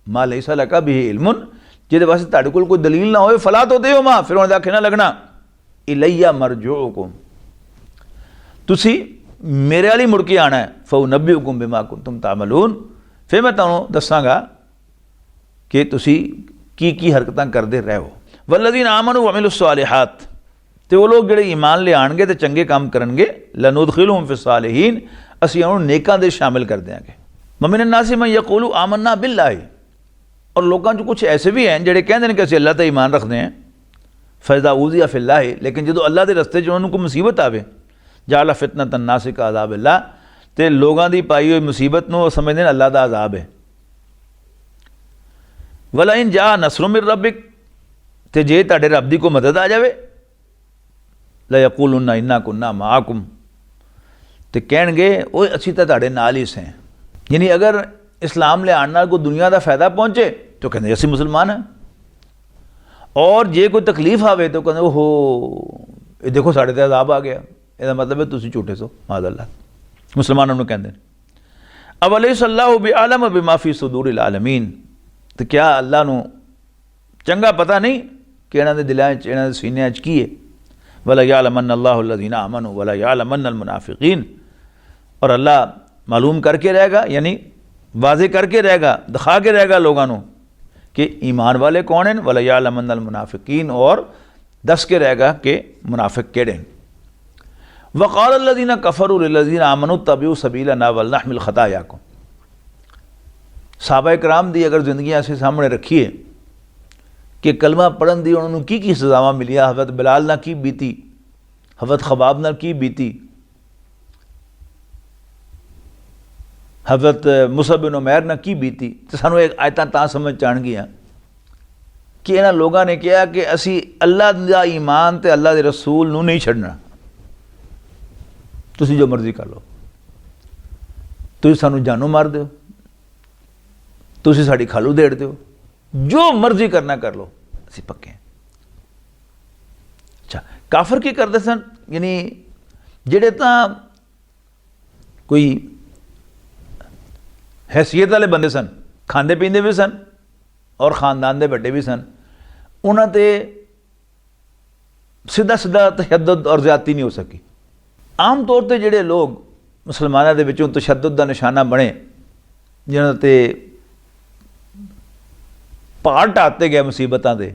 मा लैसा लका बिही इल्मुन, जिहदे वास्ते तुहाडे कोल कोई दलील ना होए, फला तो देओ मा, फिर उन्हां दे आखे ना लगना, इलैया मरजुउकुम, तुसीं मेरे वाली मुड़ के आना है, फउनब्बिउकुम बिमा कुंतुम तामलून, फिर मैं तुहानूं दस्सांगा कि तुसीं की हरकतां करदे रहे हो। वल्लज़ीना आमनू व अमिलुस सालिहात, तो वो लोग जेड़े ईमान ले आएंगे तो चंगे काम करेंगे, लनुदखिलुहुम फिस सालिहीन, असीं उन्होंने नेकां दे शामिल कर देंगे। वमिन अन्नासि मन यक़ूलु आमन्ना बिल्लाहि, और लोगों च कुछ ऐसे भी हैं जेड़े कहते हैं कि असीं अल्लाह ते ईमान रखते हैं, फ़इज़ा उज़िया फ़िल्लाहि, लेकिन जो अल्लाह के रस्ते च उन्होंने कोई मुसीबत आवे, जाअला फ़ितनतन नासि का अज़ाबिल्लाह, तो लोगों की पाई हुई मुसीबत को समझते हैं अल्लाह का अज़ाब है। वला इन जा नसरुम मिर रब्बिक, ਤੇ ਜੇ ਤੁਹਾਡੇ ਰੱਬ ਦੀ ਕੋਈ ਮਦਦ ਆ ਜਾਵੇ ਲਾ ਯਕੂਲੁਨਾ ਇੰਨਾ ਕੁੰਨਾ ਮਾਅਕੁਮ, ਤੇ ਕਹਿਣਗੇ ਉਹ ਅਸੀਂ ਤਾਂ ਤੁਹਾਡੇ ਨਾਲ ਹੀ ਸੇ। ਯਾਨੀ ਅਗਰ ਇਸਲਾਮ ਲਿਆਉਣ ਨਾਲ ਕੋਈ ਦੁਨੀਆ ਦਾ ਫਾਇਦਾ ਪਹੁੰਚੇ ਤਾਂ ਕਹਿੰਦੇ ਅਸੀਂ ਮੁਸਲਮਾਨ ਹਾਂ, ਔਰ ਜੇ ਕੋਈ ਤਕਲੀਫ ਆਵੇ ਤਾਂ ਕਹਿੰਦੇ ਓਹੋ ਇਹ ਦੇਖੋ ਸਾਡੇ ਤੇ ਅਜ਼ਾਬ ਆ ਗਿਆ, ਇਹਦਾ ਮਤਲਬ ਹੈ ਤੁਸੀਂ ਝੂਠੇ ਸੋ। ਮਾਜ਼ਅੱਲਾ ਮੁਸਲਮਾਨਾਂ ਨੂੰ ਕਹਿੰਦੇ ਨੇ ਅਵਲੈਸ ਅੱਲਾਹੁ ਬਿਆਲਮ ਬਿਮਾ ਫੀ ਸੁਦੂਰਿਲ ਆਲਮੀਨ, ਤੇ ਕਿਆ ਅੱਲਾ ਨੂੰ ਚੰਗਾ ਪਤਾ ਨਹੀਂ ਕਿ ਇਹਨਾਂ ਦੇ ਦਿਲਾਂ 'ਚ ਇਹਨਾਂ ਦੇ ਸੀਨਿਆਂ 'ਚ ਕੀ ਹੈ। ਵਲਾ ਯਅਲਮਨ ਅੱਲਾਹੁ ਅੱਲਜ਼ੀਨਾ ਆਮਨੂ ਵਲਾ ਯਅਲਮਨ ਅਲ-ਮੁਨਾਫਿकीन, और अल्लाह मालूम करके रहेगा यानी वाज़े करके रहेगा, दिखा के रहेगा लोगों को कि ईमान वाले कौन हैं। वला यअलमन अल-मुनाफिकीन, और दस के रहेगा कि मुनाफिक केड़े हैं। वक़ाल अल्लज़ीना कफ़रू लिल्लज़ीना आमनू तबिउ सबीलना वलनहमिल ख़तायाकुम। सहाबा कराम दी अगर जिंदगियां से सामने रखिए कि कलमा पढ़न दी उन्होंने की सजावां मिलिया, हज़रत बिलाल ना की बीती, हज़रत खबाब ना की बीती, हज़रत मुसअब बिन उमैर ना की बीती, तो सानू एक आयतां तां समझ आण गईयां कि इन्हां लोगों ने कहा कि असी अल्लाह दा ईमान ते अल्लाह दे रसूल नूं नहीं छड्डना, तुसीं जो मर्जी कर लो, तुसीं सानू जानों मार दिओ, तुसीं साडी खालू देड़ दिओ, जो मर्जी करना कर लो, असी पक्के हैं। अच्छा, काफर की करते सन, यानी जेड़े तां कोई हैसियत वाले बंदे सन, खांदे पींदे भी सन और खानदान के बड़े भी सन, उन्होंने ते सीधा सीधा तशद्दुद और ज़्यादती नहीं हो सकी। आम तौर पर जोड़े लोग मुसलमानों के विचों तशद्दुद का निशाना बने, जिन्होंने ते पहाड़ ढाते गए मुसीबतों के,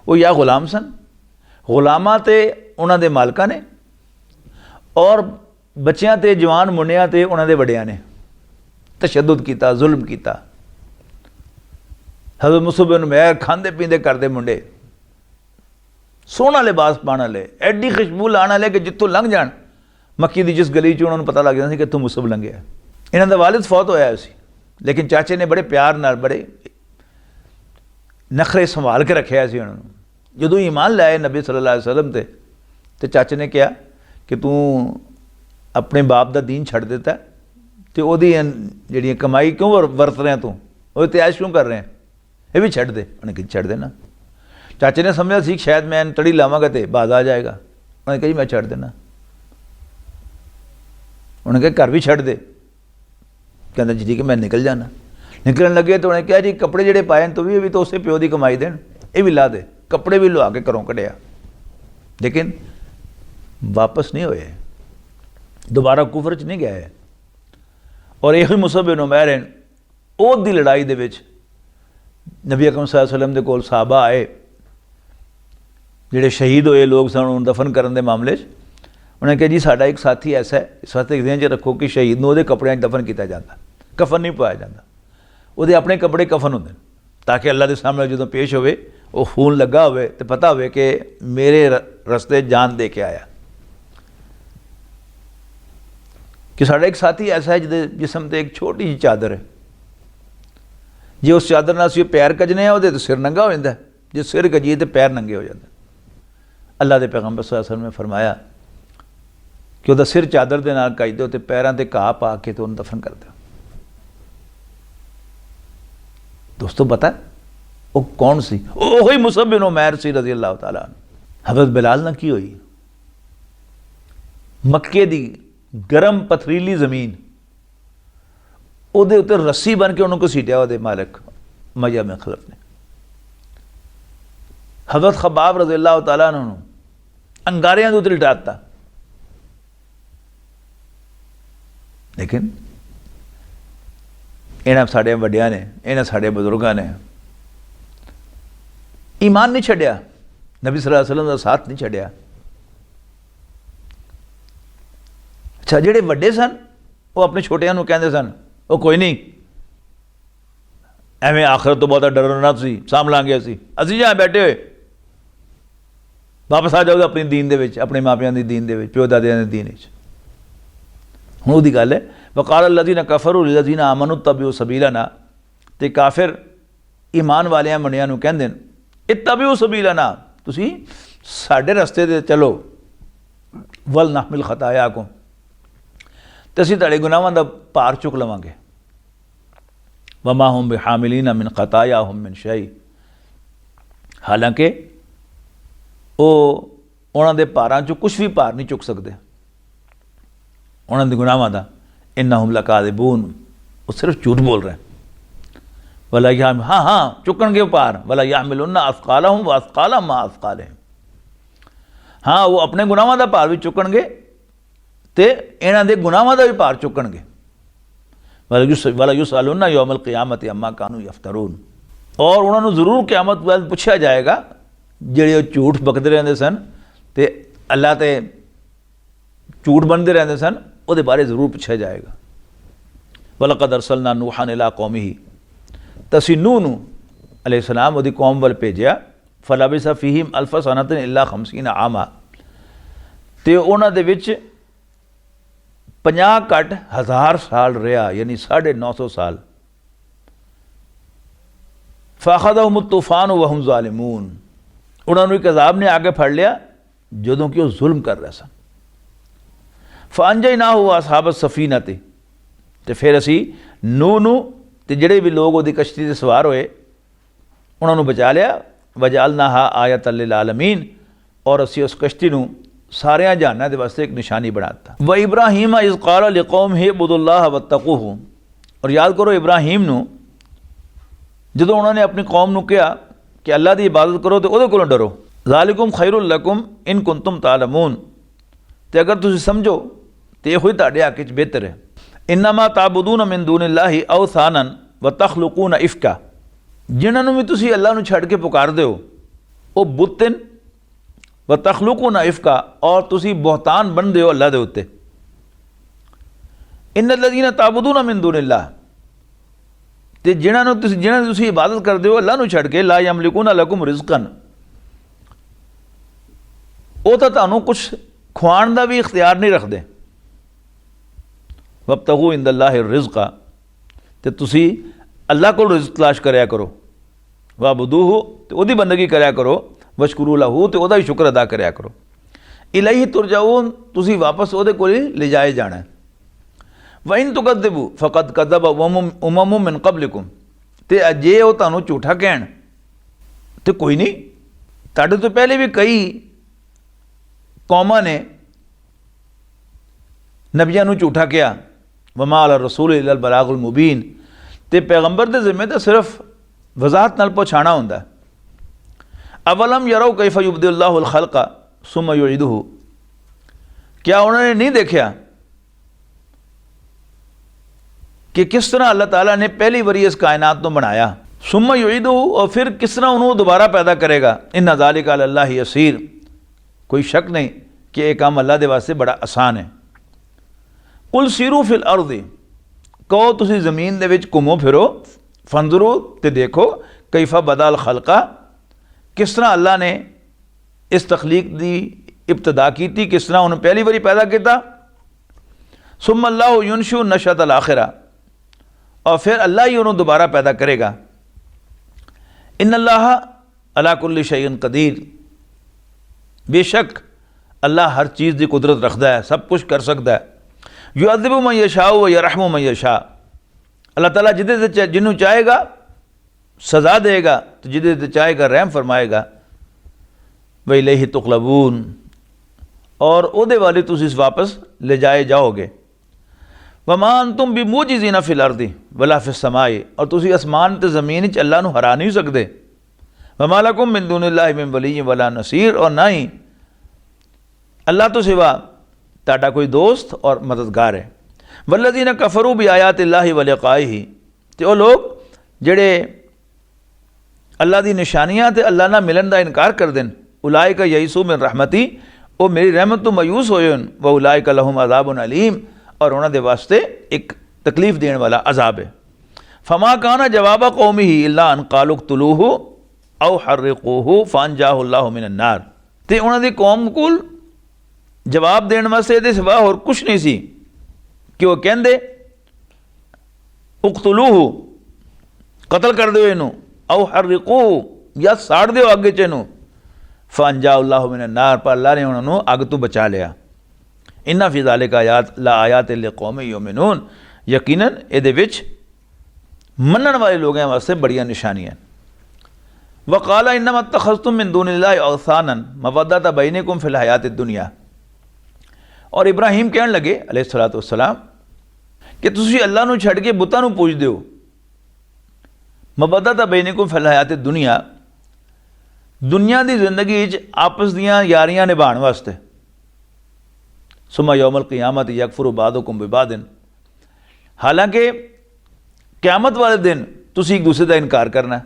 वो या गुलाम सन, गुलामां ते उन्होंने दे मालकां ने, और बच्चियां ते जवान मुंडियां ते उन्होंने दे वड्डियां ने तशद्दुद किया, जुल्म किया। हज़रत मुसअब बिन उमैर खांदे पींदे करते मुंडे, सोहना लिबास पाने वाले, एडी खुशबू लाने वाले कि जितों लंघ जान मक्की की जिस गली च उन्होंने पता लग जाता कि इत्थों मुसअब लंघिया। इन्हों का वालिद फौत होया सी, लेकिन चाचे ने बड़े प्यार नाल बड़े नखरे संभाल के रखे सी उन्होंने। जदों ईमान लाए नबी सल्लल्लाहु अलैहि वसल्लम ते चाचे ने कहा कि तू अपने बाप का दीन छड़ दिता तो वही जी कमाई क्यों वरत रहे तू, वो त्याज क्यों कर रहे हैं, ये भी छड़ दे। उन्हें कहा छड़ देना। चाचे ने समझा सी शायद मैं तड़ी लावांगा तो बाज आ जाएगा, उन्हें कहा जी मैं छड़ देना। उन्हें कहा घर भी छड़ दे, कहता जी ठीक है मैं निकल जाना। निकलन लगे तो उन्हें कहा जी कपड़े जेडे पाए तो भी तो उसे प्यो की कमाई देन, ये भी ला दे। कपड़े भी लुआ के घरों कढ़िया, लेकिन वापस नहीं होए, दोबारा कुफर च नहीं गए। और यही मुसअब बिन उमैर हैं, ओद दी लड़ाई दे विच नबी अकरम सल्लल्लाहु अलैहि वसल्लम दे कोल सहाबा आए जिहड़े शहीद होए लोग सन, उन्हें दफन करने के मामले उन्हें कहा जी साडा एक साथी ऐसा है, इस वास्ते ध्यान च रखो कि शहीद नूं उहदे कपड़िਆਂ 'ਚ दफन किया जाता, कफन नहीं पाया जाता, उहदे अपने कपड़े कफन होंदे ताकि अल्लाह के सामने जो पेश होवे वो खून लगा होवे तो पता होवे कि मेरे रस्ते जान दे के आया। कि साडा एक साथी ऐसा है जिहदे जिस्म ते एक छोटी जी चादर है, जे उस चादर नाल असीं पैर कजने आ उहदे ते सिर नंगा हो जाता है, जे सिर कजीए तो पैर नंगे हो जाते। अल्लाह के पैगंबर सल्लल्लाहु अलैहि वसल्लम ने फरमाया कि वह सिर चादर के नाल कज दो तो पैरों से घाह पा के तो उन्हें दफन कर दो। दोस्तों पता वो कौन सी? वही मुसअब बिन उमैर सी रज़ी अल्लाह तआला अन्हु। हज़रत बिलाल ना की हुई, मक्के दी गरम पथरीली जमीन उहदे उत्ते रस्सी बन के उन्होंने घसीटिया उहदे मालिक उमय्या बिन खलफ ने। हज़रत खबाब रज़ी अल्लाह तआला अन्हु अंगारियां दे उत्ते लिटाता, लेकिन इन्हां साडे वड्डियां ने, इन्हां साडे बजुर्गां ने ईमान नहीं छड्डिया, नबी सल्लल्लाहु अलैहि वसल्लम का साथ नहीं छड्डिया। अच्छा, जिहड़े वड्डे सन वो अपने छोटियां नूं कहंदे सन वो कोई नहीं एवें आखिरत तो बहुत डरना सी, साम लांगे असीं जहाँ बैठे हुए वापस आ जाओगे अपनी दीन दे विच, अपने मापियां दी दीन दे विच, प्यो दादियां दी दीन विच। हुण उहदी गल है वक़ाल अल्लज़ीना कफ़रू लिल्लज़ीना आमनू तबिउ सबीलना, ते काफिर ईमान वालियां मुंडियां नूं कहंदे इत्तबिउ सबीलना, तुसी साडे रस्ते ते चलो, वल नहमिल खतायाकुम, ते असीं तुहाडे गुनाहां दा भार चुक लवांगे, वमा हुम बिहामिलीना मिन खतायाहुम मिन शै, हालांकि वो उन्हां दे भारां चों कुछ भी भार नहीं चुक सकते उन्हां दे गुनाहां दा। इन्नहुम लकादिबून, वो सिर्फ झूठ बोल रहे हैं। वला याम, हाँ हाँ चुकणगे भार, वला यामिलुन्ना अस्कालहुम व अस्काला मा अस्कालिहिम, हाँ वो अपने गुनाहां दा भार भी चुकणगे ते इन्हां दे गुनाहां दा भी भार चुकणगे। वला युसअलुन्ना यौमल क़ियामति अम्मा कानू यफ्तरून, और उन्होंने जरूर क़यामत वाल पूछा जाएगा ਜਿਹੜੇ झूठ बकते रहते सन ते अल्लाह ते झूठ बनते रहते सन, ਉਹਦੇ बारे जरूर पूछा जाएगा। वलक़द अरसलना नूहन इला कौमिही, तसी नूह नूं अलैहिस्सलाम ਉਹਦੀ कौम ਵੱਲ भेजिया, फलबिसा फीहिम अल्फ सनतिन इल्ला 50 आमा, ते ਉਹਨਾਂ ਦੇ ਵਿੱਚ 50 घट 1000 साल रहा, यानी 950 साल। फ़अख़ज़हुम तूफ़ान वहुम ज़ालिमून, उन्होंने एक अज़ाब ने आगे फड़ लिया जदों कि वो जुल्म कर रहे सन। फ़अंजयनाहु व असहाब सफ़ीना, ते फिर असी नूह नूं ते जिहड़े भी लोग उहदी कश्ती ते सवार होए उन्होंने बचा लिया। वजअलनाहा आयतन लिल आलमीन, और असी उस कश्ती नूं सारियां जहानां दे वास्ते एक निशानी बनाता। व इब्राहीम इज़ क़ाल लिक़ौमिही उबुदुल्लाह वत्तक़ूहु, और याद करो इब्राहीम नूं जदों उन्होंने अपनी कौम नूं कहा कि अल्लाह की इबादत करो तो उहदे कोलों डरो। ज़ालिकुम खैरुल लकुम इन कुंतुम तालमून, ते अगर तुसीं समझो तो यह तुहाडे हक च बेहतर है। इन्नमा ताबुदून मिन दूनिल्लाहि औसानन व तखलुकून इफ्का, जिन्होंने भी तुसीं अल्लाह नूं छड्ड के पुकारदे हो वो बुत ने, व तखलुकून इफ्का, और तुसीं बहुतान बनदे हो अल्लाह दे उत्ते। इन्नल्लज़ीना ताबुदून मिन दूनिल्लाह, ते जिन्होंने तुसीं इबादत करते हो अल्लाह नूं छड्ड के, ला यमलिकूना लकुम रिज़क़न, वो तो तुहानूं कुछ खुआण दा भी इख्तियार नहीं रखते। वब्तगू इंदल्लाहि रिज़क़ा, ते तुसीं अल्लाह को रिज़्क़ तलाश करया करो। वाबुदूहु, ते ओहदी बंदगी करया करो। वशकुरू लहू, ते ओहदा भी शुक्र अदा करया करो। इलैहि तुरजाऊन, तुसीं वापस ओहदे कोल ही ले जाए जाना है। वइन तुकद्दिबू फ़क़द कज़्ज़ब उममुम मिन क़ब्लिकुम, ते जे वो तुहानूं झूठा कहण तो कोई नहीं, तुहाडे तो पहले भी कई कौमां ने नबियां नूं झूठा कहा। वमा अला रसूल इल्लल बलागुल मुबीन, ते पैगंबर दे ज़िम्मे तो सिर्फ वज़ाहत नाल पहुँचाना हुंदा है। अवलम यरौ कैफ़ युब्दिउल्लाहुल खल्क़ा सुम्मा युईदुहु, क्या उन्होंने नहीं देखा कि किस तरह अल्लाह ताला ने पहली बारी इस कायनात को बनाया, सुम्मा युईदुहु, और फिर किस तरह उन्होंने दोबारा पैदा करेगा। इन्ना ज़ालिका अलल्लाहि यसीर, कोई शक नहीं कि यह काम अल्लाह दे वास्ते बड़ा आसान है। कुल सीरू फिल अर्दी, कहो तुसी ज़मीन दे विच घूमो फिरो, फंजरो, ते देखो कैफा बदाल खल्का, किस तरह अल्लाह ने इस तखलीक की इब्तदा की थी, किस तरह उन्हें पहली बारी पैदा किया। सुम्मा अल्लाहु युनशु नशअतल आखिरा, और फिर अल्लाह ही उन्हें दोबारा पैदा करेगा। इन्नल्लाह अला कुल्लि शैइन कदीर, बेशक अल्लाह हर चीज़ की कुदरत रखता है, सब कुछ कर सकता है। युअज़्ज़िबु मन यशाउ व यरहमु मन यशा, अल्लाह ताला जिन्हों चाहेगा सज़ा देगा, तो जिदे चाहेगा रहम फरमाएगा। व इलैहि तुक़लबून, और ओहदे वाले तुसीं वापस ले जाए जाओगे। वमा अंतुम बिमुजिज़ीना फिल अर्दी वला फिस समाई, और तुसीं आसमान ते ज़मीन च अल्लाह नूं हरा नहीं सकते। वमा लकुम मिन दुनिल्लाहि मिन वलिय्यिन वला नसीर, और ना ही अल्लाह तो सिवा ताड़ा कोई दोस्त और मददगार है। वल्लज़ीना कफ़रू बि आयातिल्लाहि व लिक़ाइही, ते वो लोग जेड़े अल्लाह दी निशानियां ते अल्लाह नाल मिलन दा इनकार कर देन, उलाइका यईसू मिन रहमती, वो मेरी रहमत तो मायूस होए न, व उलाइका लहुम अज़ाबुन अलीम, और उन्हां दे वास्ते एक तकलीफ देने वाला अजाब है। फमा काना जवाब कौमिही इल्ला अन क़ालू क़्तुलूहु औ हर्रिक़ूहु फ़अनजाहु अल्लाहु मिनन नार, ते उन्हां दी कौम कोल जवाब देने वास्ते इहदे सिवा होर कुछ नहीं सी कि वह कहंदे उक़्तुलूहु, कतल कर दो इनू, औ हर्रिक़ूहु, या साड़ दो अग च इनू। फंजा अल्लाह मिन नार, पर अल्लाह ने उन्होंने अग तो बचा लिया। इन्ना फी ज़ालिका आयात ला आयात लिकौम युमिनून, यकीनन इहदे विच मनण वाले लोगों वास्ते बड़ियां निशानियां। वक़ाला इन्नमा इत्तख़ज़्तुम मिन दूनिल्लाहि औसानन मवद्दत बैनकुम फ़िल हयातिद दुनिया। और इब्राहिम कहन लगे अलैहिस्सलातु वस्सलाम कि तुसीं अल्लाह नूं छड्ड के बुतां नूं पूजदे हो। मवद्दत बैनकुम फ़िल हयातिद दुनिया, दुनिया की जिंदगी आपस दियां यारियां निभाण वास्ते। सुमा यौमल क़ियामत यकफुरु बादुकुम बिबादिन, हालांकि क़यामत वाले दिन तुसीं एक दूसरे का इनकार करना,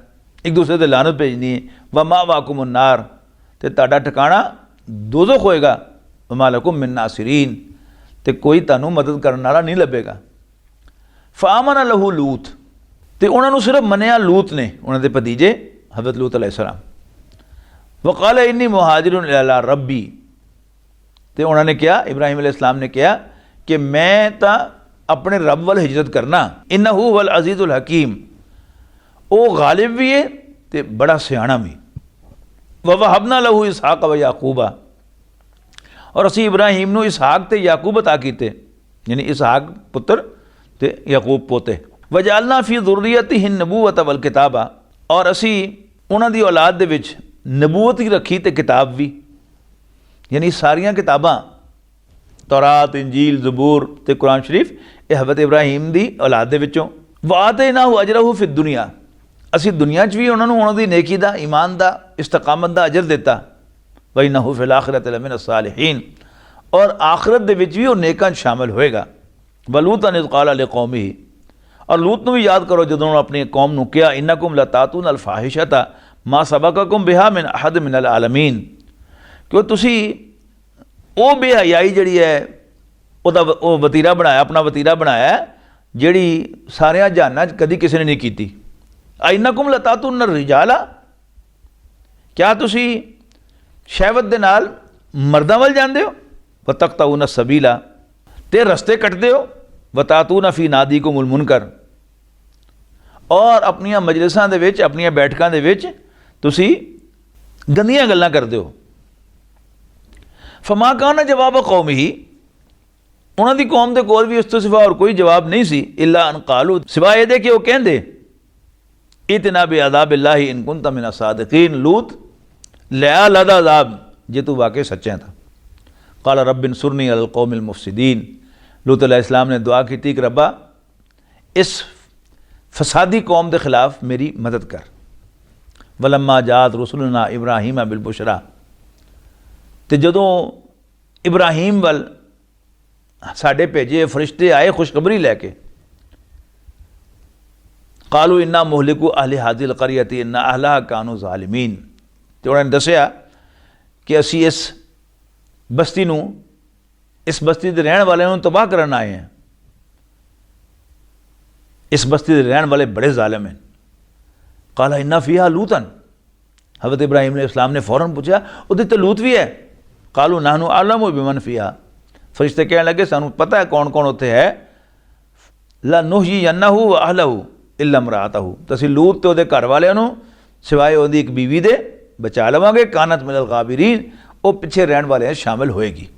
एक दूसरे से लानत भेजनी है। व मावाकुम नार, ते तुहाडा ठिकाना दोज़ख होएगा। व मा लकुम मिन नासिरीन, ते कोई तुहानूं मदद करने वाला नहीं लभेगा। फ़आमन लहू लूत, ते उन्होंने सिर्फ मनिया लूत ने, उन्होंने भतीजे हज़रत लूत अलैहिस्सलाम। वक़ाल इन्नी मुहाजिरुन इला रब्बी, तो उन्होंने क्या, इब्राहिम अलैहिस्सलाम ने कहा कि मैं तो अपने रब वाल हिजरत करना। इन्नहु वल अज़ीज़ुल हकीम, वो गालिब भी है तो बड़ा सियाणा भी। ववहबना लहू इसहाक व याकूबा, और असी इब्राहिम नूं इसहाक ते याकूब अता कीते, यानी इसहाक पुत्र ते याकूब पोते। वजालना फी ज़ुर्रियतिहि नबूवत वल किताबा, और असी उन्हां दी औलाद दे विच नबूवत ही रखी तो किताब भी, यानी सारियां किताबां तौरात इंजील ज़बूर ते कुरान शरीफ ये हज़रत इब्राहिम दी औलाद दे विचों। वातैनाहु अजरहु फिद दुनिया, असी दुनिया च भी उन्होंने उन्हों दी नेकी दा, ईमान दा, इस्तकामत दा अजर दिता। व इन्नहु फिल आखिरति लमिन सालिहीन, और आखिरत दे विच भी वो नेकां च शामिल होएगा। व लूतन इज़ क़ाल लिक़ौमिही, और लूत नूं भी याद करो जदों उन्होंने अपनी कौम नूं कहा इन्नकुम लतातून अल फाहिशता मा सबक़कुम बिहा मिन अहद मिनल आलमीन, कि तुसी वो बेहयाई जिहड़ी है वो वतीरा बनाया, अपना वतीरा बनाया जिहड़ी सारिया जहानां च कदी किसी ने नहीं की। इन्नकुम लतातून रिजाला, क्या तुसी शहवत दे नाल मर्दां वल जांदे हो। व तक़तऊन सबीला, ते रस्ते कटदे हो। व तातून फी नादीकुमुल मुनकर, और अपनियां मजलिसां दे विच, अपनियां बैठकां दे विच तुसी गंदियां गल्लां करदे हो। फमा कान जवाब कौमिही, उन्हां दी कौम दे कोल भी उस तो सिवा और कोई जवाब नहीं सी। इल्ला अन कालू, सिवाय ये कि वो कहंदे इतना बे अज़ाबिल्लाहि इन कुंत मिन सादिकीन, लूत ले आ लदा अज़ाब जे तू वाकई सच्चा था। क़ाल रब्बिन सुरनी अल कौमिल मुफ़सिदीन, लूत अलैहिस्सलाम ने दुआ की कि रब्बा इस फसादी कौम के खिलाफ मेरी मदद कर। वलम्मा जात रुसुलना इब्राहीम बिल बुशरा, तो जदों इब्राहीम वल साढ़े भेजे फरिश्ते आए खुशखबरी लैके, कालू इन्ना मुहलिकू अहले हादिल क़रियति इन्ना अहलहा कानू ज़ालिमीन, तो उन्होंने दसिया कि असी इस बस्ती नूं, इस बस्ती के रहने वाले नूं तबाह करन आए हैं, इस बस्ती के रहने वाले बड़े ज़ालिम हैं। काला इन्ना फ़ीहा लूतन, हज़रत इब्राहीम अलैहिस्सलाम ने फ़ौरन पूछा उधर तो लूत भी है। कालू नाहनु आलमु बिमन फ़ीहा, फरिश्ते कहने लगे सानू पता है कौन कौन उत्थे है। ला नुहयियन्नहु व अहलहु इल्ला इम्राअतहु, तो असीं लूत ते उहदे घर वालियां नूं सिवाए उहदी एक बीवी दे बचा लवांगे। कानत मिनल गाबिरीन, वो पिछे रहने वाले शामिल होएगी।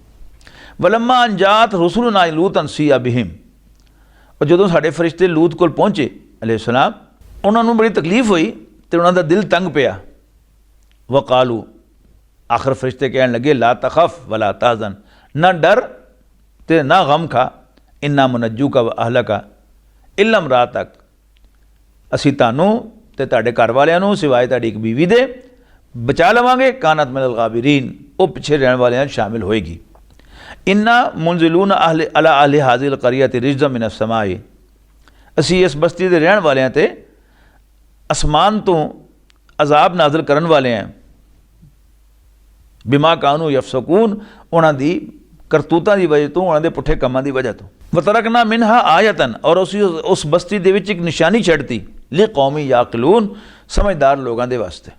वलम्मा अनजात रुसुलुना लूतन सिया बिहिम, और जदों साडे फरिश्ते लूत कोल पहुँचे अलैहिस्सलाम, उन्होंने बड़ी तकलीफ हुई तो उन्होंने दिल तंग पिया। वक़ालू, आखिर फरिश्ते कहने लगे ला तखफ वला तहज़न, ना डर ते ना गम खा। इन्ना मुनज्जूका व अहलका इल्ला इम्राअतक, असी तानू ते तुहाडे घर वालियां नूं सिवाए तुहाडी एक बीवी दे बचा लवांगे। कानत मिनल गाबिरीन, वो पिछे रहने वाले शामिल होएगी। इन्ना मुंजिलून अहले अला अहले हाज़िल क़रियति रिज़्क़म मिनस समाई, असी इस बस्ती के रहने वाले ते आसमान तो अजाब नाज़िल करन वाले हैं। बिमा कानू यफसकून, उन्हां दी करतूतां दी वजह तो, उन्हां दे पुठे कम्मां दी वजह तो। वतरकना मिनहा आयतन, और उस बस्ती दे विच एक निशानी छड़ती ले कौमी याकिलून, समझदार लोगों के वास्ते।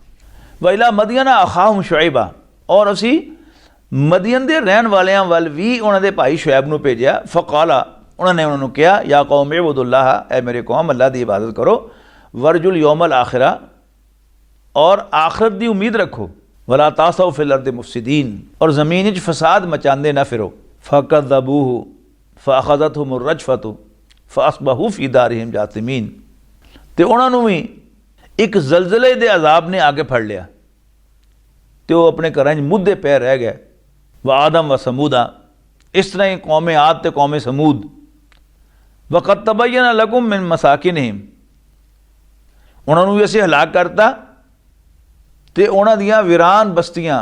वैला मदियना अखाहुम शुएबा, और असी मदियन दे रहन वालियां वल भी उन्होंने भाई शुएब नूं भेजिया। फ़क़ाला, उन्होंने कहा या कौम इबुदुल्लाह, ए मेरे कौम अल्लाह की इबादत करो। वर्जुल यौमल आखिरा, और आखिरत की उम्मीद रखो। वला तासौ फिल अर्दि मुफसिदीन, और ज़मीन च फसाद मचांदे ना फिरो। फ़कज़्ज़बूहु फ़अख़ज़तहुमुर रजफ़तु फ़अस्बहू फ़ी दारिहिम जासिमीन। ते उन्होंने भी एक जलजले दे अजाब ने आके फड़ लिया तो वो अपने घर मुद्दे पै रह गए। व आदम व समूदा, इस तरह ही कौम आद ते कौम समूद। वक़द तबय्यन लकुम मिन मसाकिनहिम, उन्होंने भी असीं हलाक करता तो उन्हों दियां वीरान बस्तियां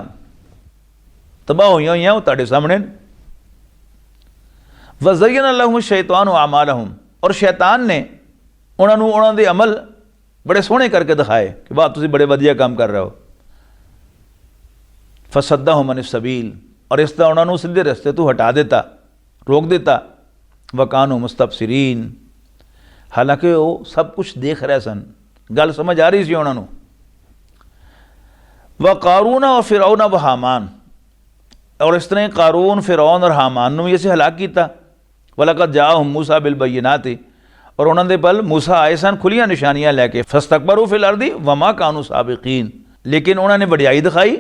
तबाह होई हुई वो तुहाडे सामने। व ज़य्यन लहुम शैतान आमालहुम, और शैतान ने उन्होंने उन्हों दे अमल बड़े सोहने करके दिखाए कि वाह तुसीं बड़े वधिया काम कर रहे हो। फसद्दाहुम अनिस सबील, और इस तरह उन्होंने सीधे रस्ते तो हटा देता, रोक देता। वकानु मुस्तबसिरीन, हालांकि वो सब कुछ देख रहे सन, गल समझ आ रही सी उन्होंने। व कारून व फिरौन व हामान, और इस तरह कारून फिरौन और हामान भी इसे हलाक किया। वलक़द जाअहुम मूसा बिल बय्यिनाति, और उन्होंने पल मूसा आए सन खुलियां निशानियां लैके। फस्तकबरू फिल अर्दी वमा कानू साबिकीन, लेकिन उन्होंने वडियाई दिखाई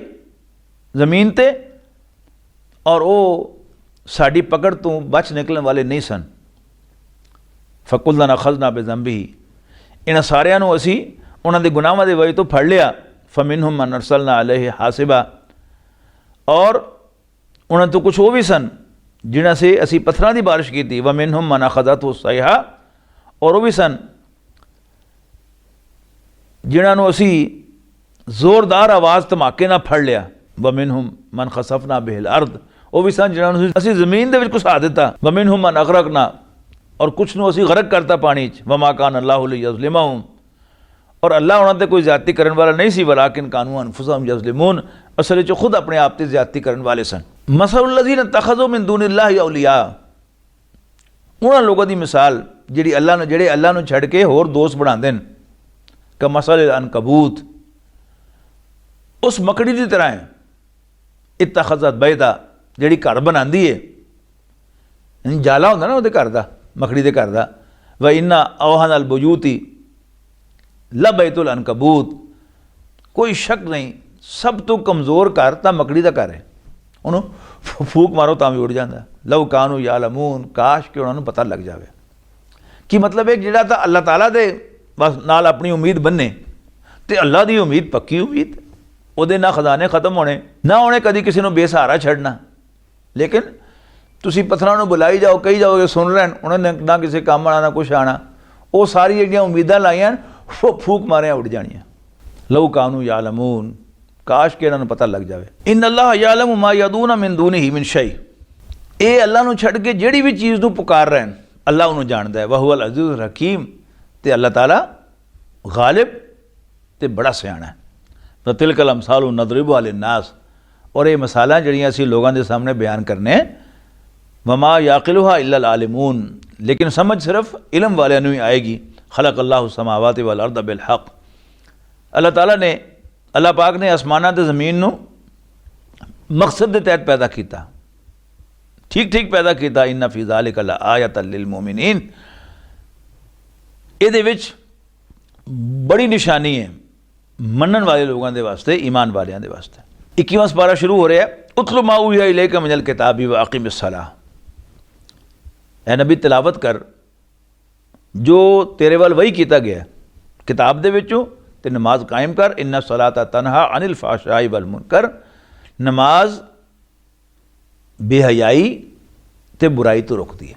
ज़मीन ते, और वो साड़ी पकड़ तो बच निकलने वाले नहीं सन। फ़कुल्लन अख़ज़ना बिज़ंबिही, इन सारियां नूं असी उन्होंने गुनाहां दे वजह तो फड़ लिया। फ़मिनहुम मन अरसलना अलैहि हासिबा, और उन्होंने तो कुछ वो भी सन जिन्हां से असी पत्थरां दी बारिश की थी। वमिनहुम मन अख़ज़तहु सयहा, और वो भी सन जिन्होंने असी जोरदार आवाज़ धमाके ना फड़ लिया। वमिनहुम मन खसफना बिहिल अर्द, वो भी सन जिन्होंने असी ज़मीन दे विच घुसा दिता। वमिनहुम मन अग़रक़ना, और कुछ नूं असी गरक करता पानी च। वमा कान अल्लाहु लियज़लिमहुम, और अल्लाह उन्होंने कोई ज़्यादती करने वाला नहीं सी। वलाकिन कानू अनफुसहुम यज़लिमून, असल च खुद अपने आप से ज़्यादती करने वाले सन। मसलुल लज़ीना तख़ज़ू मिन दूनिल्लाहि औलिया, उन्होंने लोगों की मिसाल जिहड़ी अल्लाह नूं छड़ के होर दोस्त बनाते हैं। का मसल अनकबूत, उस मकड़ी की तरह है। इत्तख़ज़त बैता, जिहड़ी घर बनाती है, जाला होंदा ना उहदे घर दा, मकड़ी दे घर दा। व इन्ना औहनल बुयूती लबैतुल अनकबूत, कोई शक नहीं सब तो कमज़ोर घर तो मकड़ी का घर है। उन्होंने फूक मारो तो भी उड़ जाता। लव कानू यालमून, काश कि उन्होंने पता लग जाए कि मतलब एक जिहड़ा तो अल्लाह ताला दे बस नाल अपनी उम्मीद बन्ने, तो अल्लाह की उम्मीद पक्की उम्मीद, उहदे ना खजाने खत्म होने, ना उन्हें कभी किसी को बेसहारा छड़ना। लेकिन तुसी पत्थरां नूं बुलाई जाओ, कही जाओगे सुन रहे, उन्होंने ना किसी काम आना ना कुछ आना। वो सारी जिहड़ियां उम्मीदां लाइयां वो फूक मारे उड़ जानियां। लव कानू यालमून, काश कि इन्होंने पता लग जाए। इन अल्लाह यालमु मा यदूना मिन दूनिही मिन शै, ये अल्लाह नूं छड़ के जिहड़ी भी चीज़ नूं पुकार रहे हैं अल्लाह उन्होंने जानता है। वहुवल अज़ीज़ुर हकीम, ते अल्लाह ताला गालिब ते बड़ा सियाणा है। तो तिलकल अमसालु नदरिबुहा लिन्नास, और ये मिसालां जिहड़ियां असीं लोगों के सामने बयान करने। वमा याक़िलुहा इल्लल आलिमून, लेकिन समझ सिर्फ इल्म वाले नूं ही आएगी। खलक़ल्लाहु समावाति वल अर्द बिल हक़, अल्लाह ताला ने, अल्लाह पाक ने आसमानां ते ज़मीन नूं मकसद के तहत पैदा किया, ठीक ठीक पैदा किया। इन्ना फ़ी ज़ालिका लआयतन लिल मोमिनीन, इहदे विच बड़ी निशानी है मनन वाले लोगों के वास्ते, ईमान वालियां दे वास्ते। 21वां पारा शुरू हो रहा है। उतलु मा उहिया इलैका मिनल किताबि व अक़िमिस सलाह, ऐ नबी तिलावत कर जो तेरे वाल वही किया गया किताब दे विचों, ते नमाज कायम कर। इन्ना सलाता तनहा अनिल फ़ाहशाई वल मुनकर, नमाज बेहयाई ते बुराई तो रोकती है।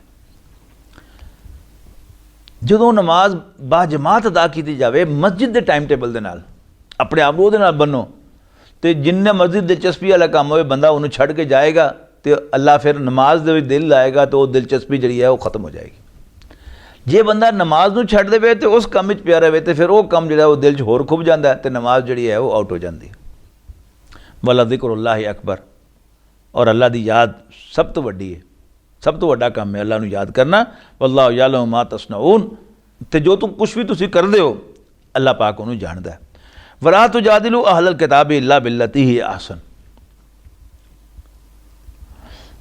जो नमाज बाजमात अदा की जाए मस्जिद के टाइम टेबल के नाल, अपने आप वो बनो, तो जिन्ने मस्जिद दिलचस्पी वाला काम हो बंदा उन्होंने छड़ के जाएगा तो अल्लाह फिर नमाज दे दिल लाएगा, तो वो दिलचस्पी जी है वो खत्म हो जाएगी। जे बंदा नमाज नूं छड़ दे तो उस काम में पिया रहे तो फिर वो काम जो दिल च होर खुब जाता है, तो नमाज जी है वो आउट हो जाती है। वला ज़िक्रुल्लाहि अकबर, और अल्लाह की याद सब तो वड्डी है, सब तो वड्डा काम है अल्लाह नूं याद करना। वल्लाहु यअलमु मा तस्नऊन, तो जो तुम कुछ भी तुसीं करदे हो अल्लाह पाक उन्होंने जानता है। वला तुजादिलू अहलल किताबि इल्ला बिल्लती ही ahsan,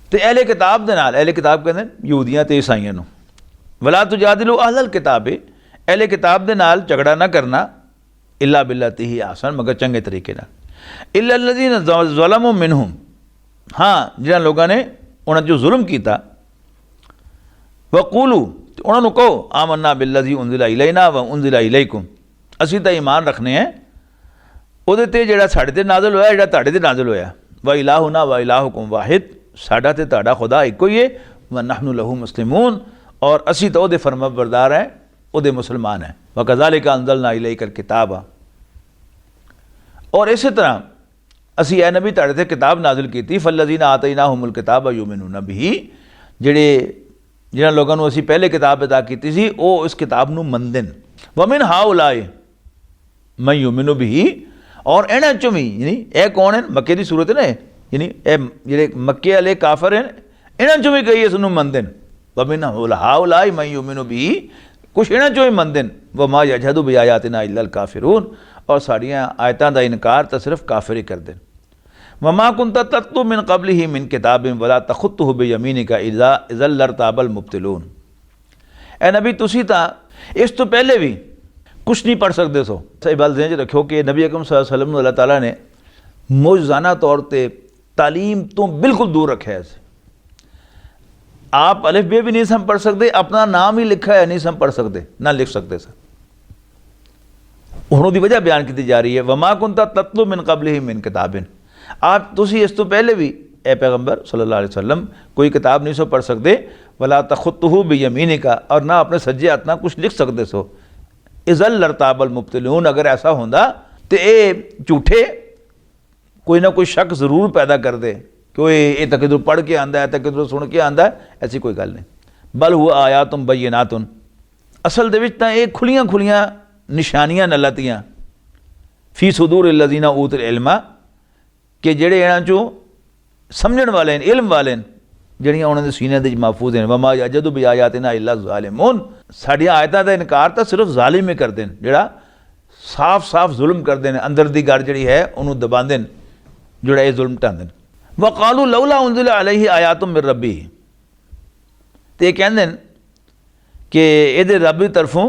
तो अहले किताब दे नाल, अहले किताब कहते हैं यहूदियां ते ईसाइयां नूं, वला तुजादिलू अहलल किताबि, अहले किताब दे नाल झगड़ा ना करना इल्ला बिल्लती ही आसन, मगर चंगे तरीके नाल। इल्ला अल्लज़ीना ज़लमू मिनहुम, हाँ जिन्हां लोगों ने उन्हां जो जुल्म किया, वक़ूलू उन्होंने कहो आमन्ना बिल्लज़ी उन्ज़िला इलैना व उन्ज़िला इलैकुम, असीं तां ईमान रखने हैं ਉਹਦੇ ਤੇ ਜਿਹੜਾ ਸਾਡੇ ਤੇ ਨਾਜ਼ਲ ਹੋਇਆ, ਜਿਹੜਾ ਤੁਹਾਡੇ ਤੇ ਨਾਜ਼ਲ ਹੋਇਆ। व इलाहुना व इलाहुकुम वाहिद, साडा ते तुहाडा खुदा इक्को ही है। व नहनु लहू मुस्लिमून, और असी तो ਉਹਦੇ फरमाबरदार हैं, ਉਹਦੇ मुसलमान हैं। व कज़ालिका अंज़लना इलैकल किताब, और इसी तरह असी ए नबी तुहाडे ते किताब नाजिल कीती। फल्लज़ीना आतैनाहुमुल किताब युमिनूना बिही, जिन्हां लोगों को असी पहले किताब अता की सी, वो इस किताब नूं मनदे ने। व मिन हाउलाए मैं युमिनु बिही, और इन्हां चों भी, यानी यह कौन है, मक्के की सूरत है ना, यानी ए जिहड़े मक्के वाले काफर हैं, इन्हां चों भी कई इस नूं मनदे ने। व मिन हाउलाए मैं युमिनु बिही, कुछ इन्हां चों ही मनदे ने। व मा यजहदु बि आयातिना इल्लल काफिरून, और साड़ियाँ आयतां दा इनकार तो सिर्फ काफिर ही करते हैं। वमा कुंता तत्लु मिन क़ब्लिही मिन किताबिन वला तख़ुत्तुहु बियमीनिका इज़्ज़ल लरताबल मुब्तिलून। ए नबी तुसी तां इस तो पहले भी कुछ नहीं पढ़ सकते सो। सही बात ज़हन च रखो कि नबी अकरम सल्लल्लाहु अलैहि वसल्लम अल्लाह ताला ने मौजज़ाना तौर पर तालीम तो बिल्कुल दूर रखा है। आप अलिफ बे भी नहीं सम पढ़ सकते, अपना नाम ही लिखा है नहीं सम पढ़ सकते, ना लिख सकते सर। हुण दी वजह बयान की जा रही है, वमा कुंता तत्लु मिन क़ब्लिही मिन किताबिन, आप तुसी इस तो पहले भी ए पैगंबर सल्लल्लाहु अलैहि वसल्लम कोई किताब नहीं सो पढ़ सकते। वला तख़ुत्तुहु बियमीनिका, और ना अपने सज्जे हाथ ना कुछ लिख सकते सो। इज़्ज़ल लरताबल मुब्तिलून, अगर ऐसा होंदा तो ये झूठे कोई ना कोई शक जरूर पैदा कर दे कि ये तो किधरों पढ़ के आंदा है, तो किधरों सुन के आंदा है, ऐसी कोई गल नहीं। बल हुआ आयातुम बय्यिनातुन, असल दे विच तां ये खुलियां खुलियां निशानियां नलतियां फी सुदूर लज़ीना ऊतुल इल्मा, कि जेड़े इन्हां चों समझण वाले हैं, इल्म वाले हैं, जड़ियाँ उन्होंने सीने दे महफूज हैं। वमा यजदु बि आयातिना इल्ला ज़ालिमून, साड़ियाँ आयतां दा इनकार तो सिर्फ ज़ालिम ही करते हैं, जिहड़ा साफ साफ जुल्म करते हैं, अंदर दी गल जिहड़ी है उन्होंने दबांदे हैं, जिहड़ा ये जुल्म ढांदे हैं। वक़ालू लौला उन्ज़िला अलैहि आयातुम मिर रब्बी, ते कहंदे हैं कि इहदे रब दी तरफों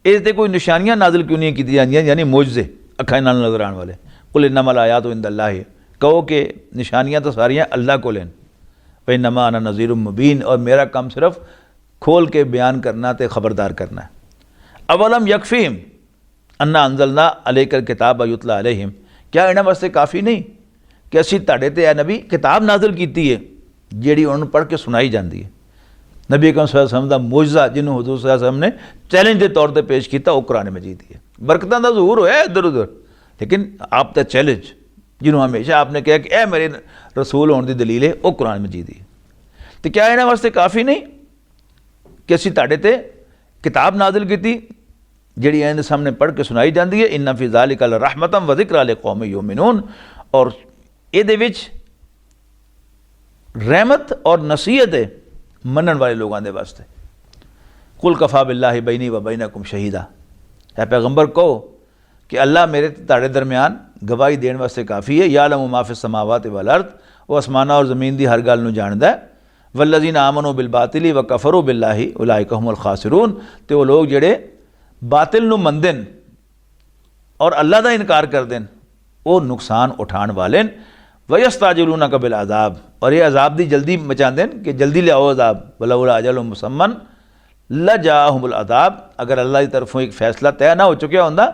इस ते कोई निशानियां नाजिल क्यों नहीं की जांदियां, यानी मोजज़े अखां नाल नज़र आने वाले। कुल इन्नमल आयातु इंदल्लाहि, कहो कि निशानियां तो सारियां अल्लाह को लेन। व इन्नमा अना नज़ीरुम मुबीन, और मेरा काम सिर्फ खोल के बयान करना तो ख़बरदार करना है। अवलम यकफ़ीम अन्ना अंज़लना अलैकल किताब युतला अलैहिम, क्या इन्हां वास्ते काफ़ी नहीं कि असी तुहाडे ते ए नबी किताब नाजिल कीती है जिहड़ी उन्होंने पढ़ के सुनाई जाती है। नबी अकरम सल्लल्लाहु अलैहि वसल्लम दा मौजज़ा जिन्होंने हुज़ूर सल्लल्लाहु अलैहि वसल्लम ने चैलेंज के तौर पर पेश किया, वो कुरान मजीद ही है। बरकतां दा ज़हूर होया इधर उधर, लेकिन आप तो चैलेंज जिन्होंने हमेशा आपने कहा कि ए मेरे रसूल होने की दलील है, वो कुरान मजीद ही। तो क्या इन्हां वास्ते काफ़ी नहीं कि असी तुहाडे ते किताब नाजिल की जिहड़ी इन्हां दे सामने पढ़ के सुनाई जाती है। इन्ना फी ज़ालिका लरहमतन व ज़िक्रा लिक़ौमिन युमिनून, और इहदे विच रहमत और नसीहत है मनन वाले लोगों के वास्ते। कुल कफ़ा बिल्लाहि बैनी व बैनकुम शहीदा, है पैगंबर कहो कि अल्लाह मेरे तुहाडे दरमियान गवाही देने वास्ते काफ़ी है। यालमु मा फिस समावाति वल अर्द, वो आसमाना और ज़मीन की हर गल नूं जानदा है। वल्लज़ीना आमनू बिल बातिली व कफरू बिल्लाहि उलाइका हुमुल खासिरून, तो वो लोग जेड़े बातिल नूं मनदे न और अल्लाह दा इनकार करदे न, वो नुकसान उठाण वाले न। वयस्ताजिलूनका बिल अज़ाब, और ये अज़ाब दी जल्दी मचाते हैं कि जल्दी ले आओ अज़ाब। वलौला अजलुम मुसम्मन लजाअहुमुल अज़ाब, अगर अल्लाह की तरफों एक फैसला तय ना हो चुका होंदा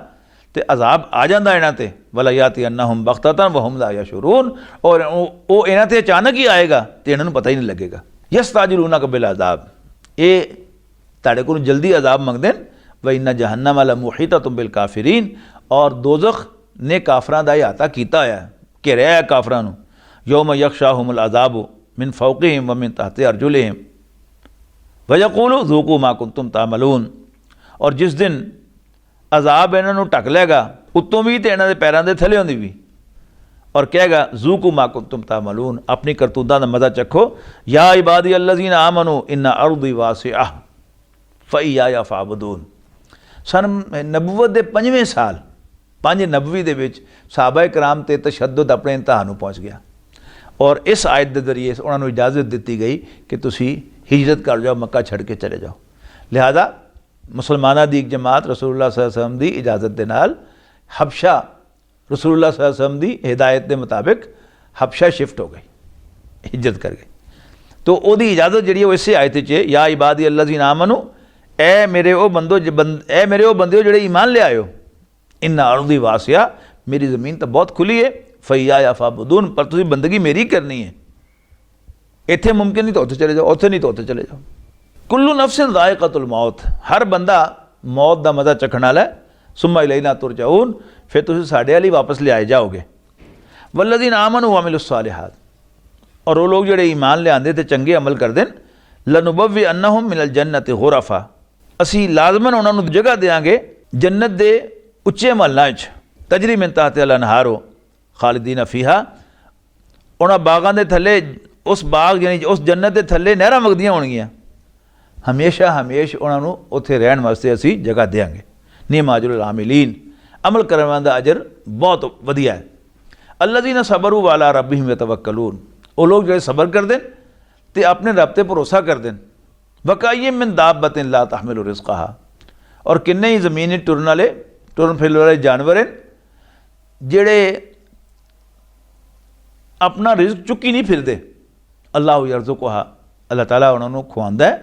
तो अज़ाब आ जाता इन्हां ते। वला यातियन्नहुम बग़्ततन व हुम ला यशऊरून, और वो इन्हां ते अचानक ही आएगा तो इन्हां नूं पता ही नहीं लगेगा। यस्ताजिलूनका बिल अज़ाब, ये तुहाडे कोलों जल्दी अज़ाब मंगदे न। व इन्ना जहन्नम लमुहीततुम बिल काफिरीन, और दोज़ख ने काफरां दा अहाता कीता होया, घेरिया है काफरां नूं। यौम यग़शाहुमुल अज़ाबु मिन फ़ौक़िहिम व मिन तहति अर्जुलिहिम व यक़ूलू ज़ूक़ू मा कुंतुम तामलून, और जिस दिन अज़ाब इन्हां नूं ढक लेगा उत्तों भी तो इन्हां दे पैरां दे थल्ले होंदी भी, और कहेगा ज़ूक़ू मा कुंतुम तामलून, अपनी करतूतां दा मज़ा चखो। या इबादी अल्लज़ीना आमनू इन्ना अर्दी वासिअह फ़इय्या फ़अबुदून। सन नबूवत दे 5वें साल 5 नबवी दे विच सहाबा कराम ते तशद्दुद अपने इंतहा नूं पहुँच गया, और इस आयत के जरिए उन्होंने इजाज़त दी गई कि तुसी हिजरत कर जाओ, मक्का छड़ के चले जाओ। लिहाजा मुसलमाना दी एक जमात रसूलुल्लाह सल्लल्लाहु अलैहि वसल्लम दी इजाज़त दे नाल हबशा रसूलुल्लाह सल्लल्लाहु अलैहि वसल्लम दी हिदायत के मुताबिक हबशा शिफ्ट हो गई, हिजरत कर गई। तो वही इजाज़त जी इसे आयत च या इबादी अल्लज़ीना आमनू, ए मेरे ओ बंदो ए मेरे ओ बंदे जोड़े ईमान ले आयो, इन्ना अर्दी वासिया, मेरी ज़मीन तो बहुत खुली है, फ़ैया या फ़ाबुदून, पर तुम बंदगी मेरी करनी है। इत्थे मुमकिन नहीं तो उत्थे चले जाओ, उत्थे नहीं तो उत्थे चले जाओ। कुल्लु नफ्सिन ज़ाइक़तुल मौत, हर बंदा मौत का मज़ा चखण वाला है। सुम्मा इलैना तुरजाऊन, फिर तुम साढ़े वाली वापस ले आए जाओगे। वल्लज़ीना आमनू व अमिलुस्सालिहात, और वो लोग जोड़े ईमान ले आंदे ते चंगे अमल करते हैं, लनुबव्विअन्नहुम मिनल जन्नति गुरफ़ा, असी लाजमन उन्होंने जगह देंगे जन्नत दे उच्चे महलों च, तजरी मिन तहतिहल अनहारो खालिदीन फीहा, उन्होंने बागां दे थले, उस बाग यानी उस जन्नत के थले नहरां वगदियां होणगियां, हमेशा हमेश उन्होंने उत्थे रहण वास्ते असी जगह देंगे। निअम अजरुल आमिलीन, अमल करने वालों का अजर बहुत वधिया है। अल्लज़ीना सबरू वाला रब्बिहिम यतवक्कलून, वो लोग जो सबर करते हैं तो अपने रब ते भरोसा करते हैं। वकाय्यिम मिन दाब्बतिन ला तहमिलु रिज़्क़हा, और किन्ने ही ज़मीन टुरन वाले टुरन फिरन वाले जानवर हैं जेड़े अपना रिज़्क़ चुकी नहीं फिरते। अल्लाह यरज़ुक़ुहा, अल्लाह ताला उन्होंने खुआंदा है,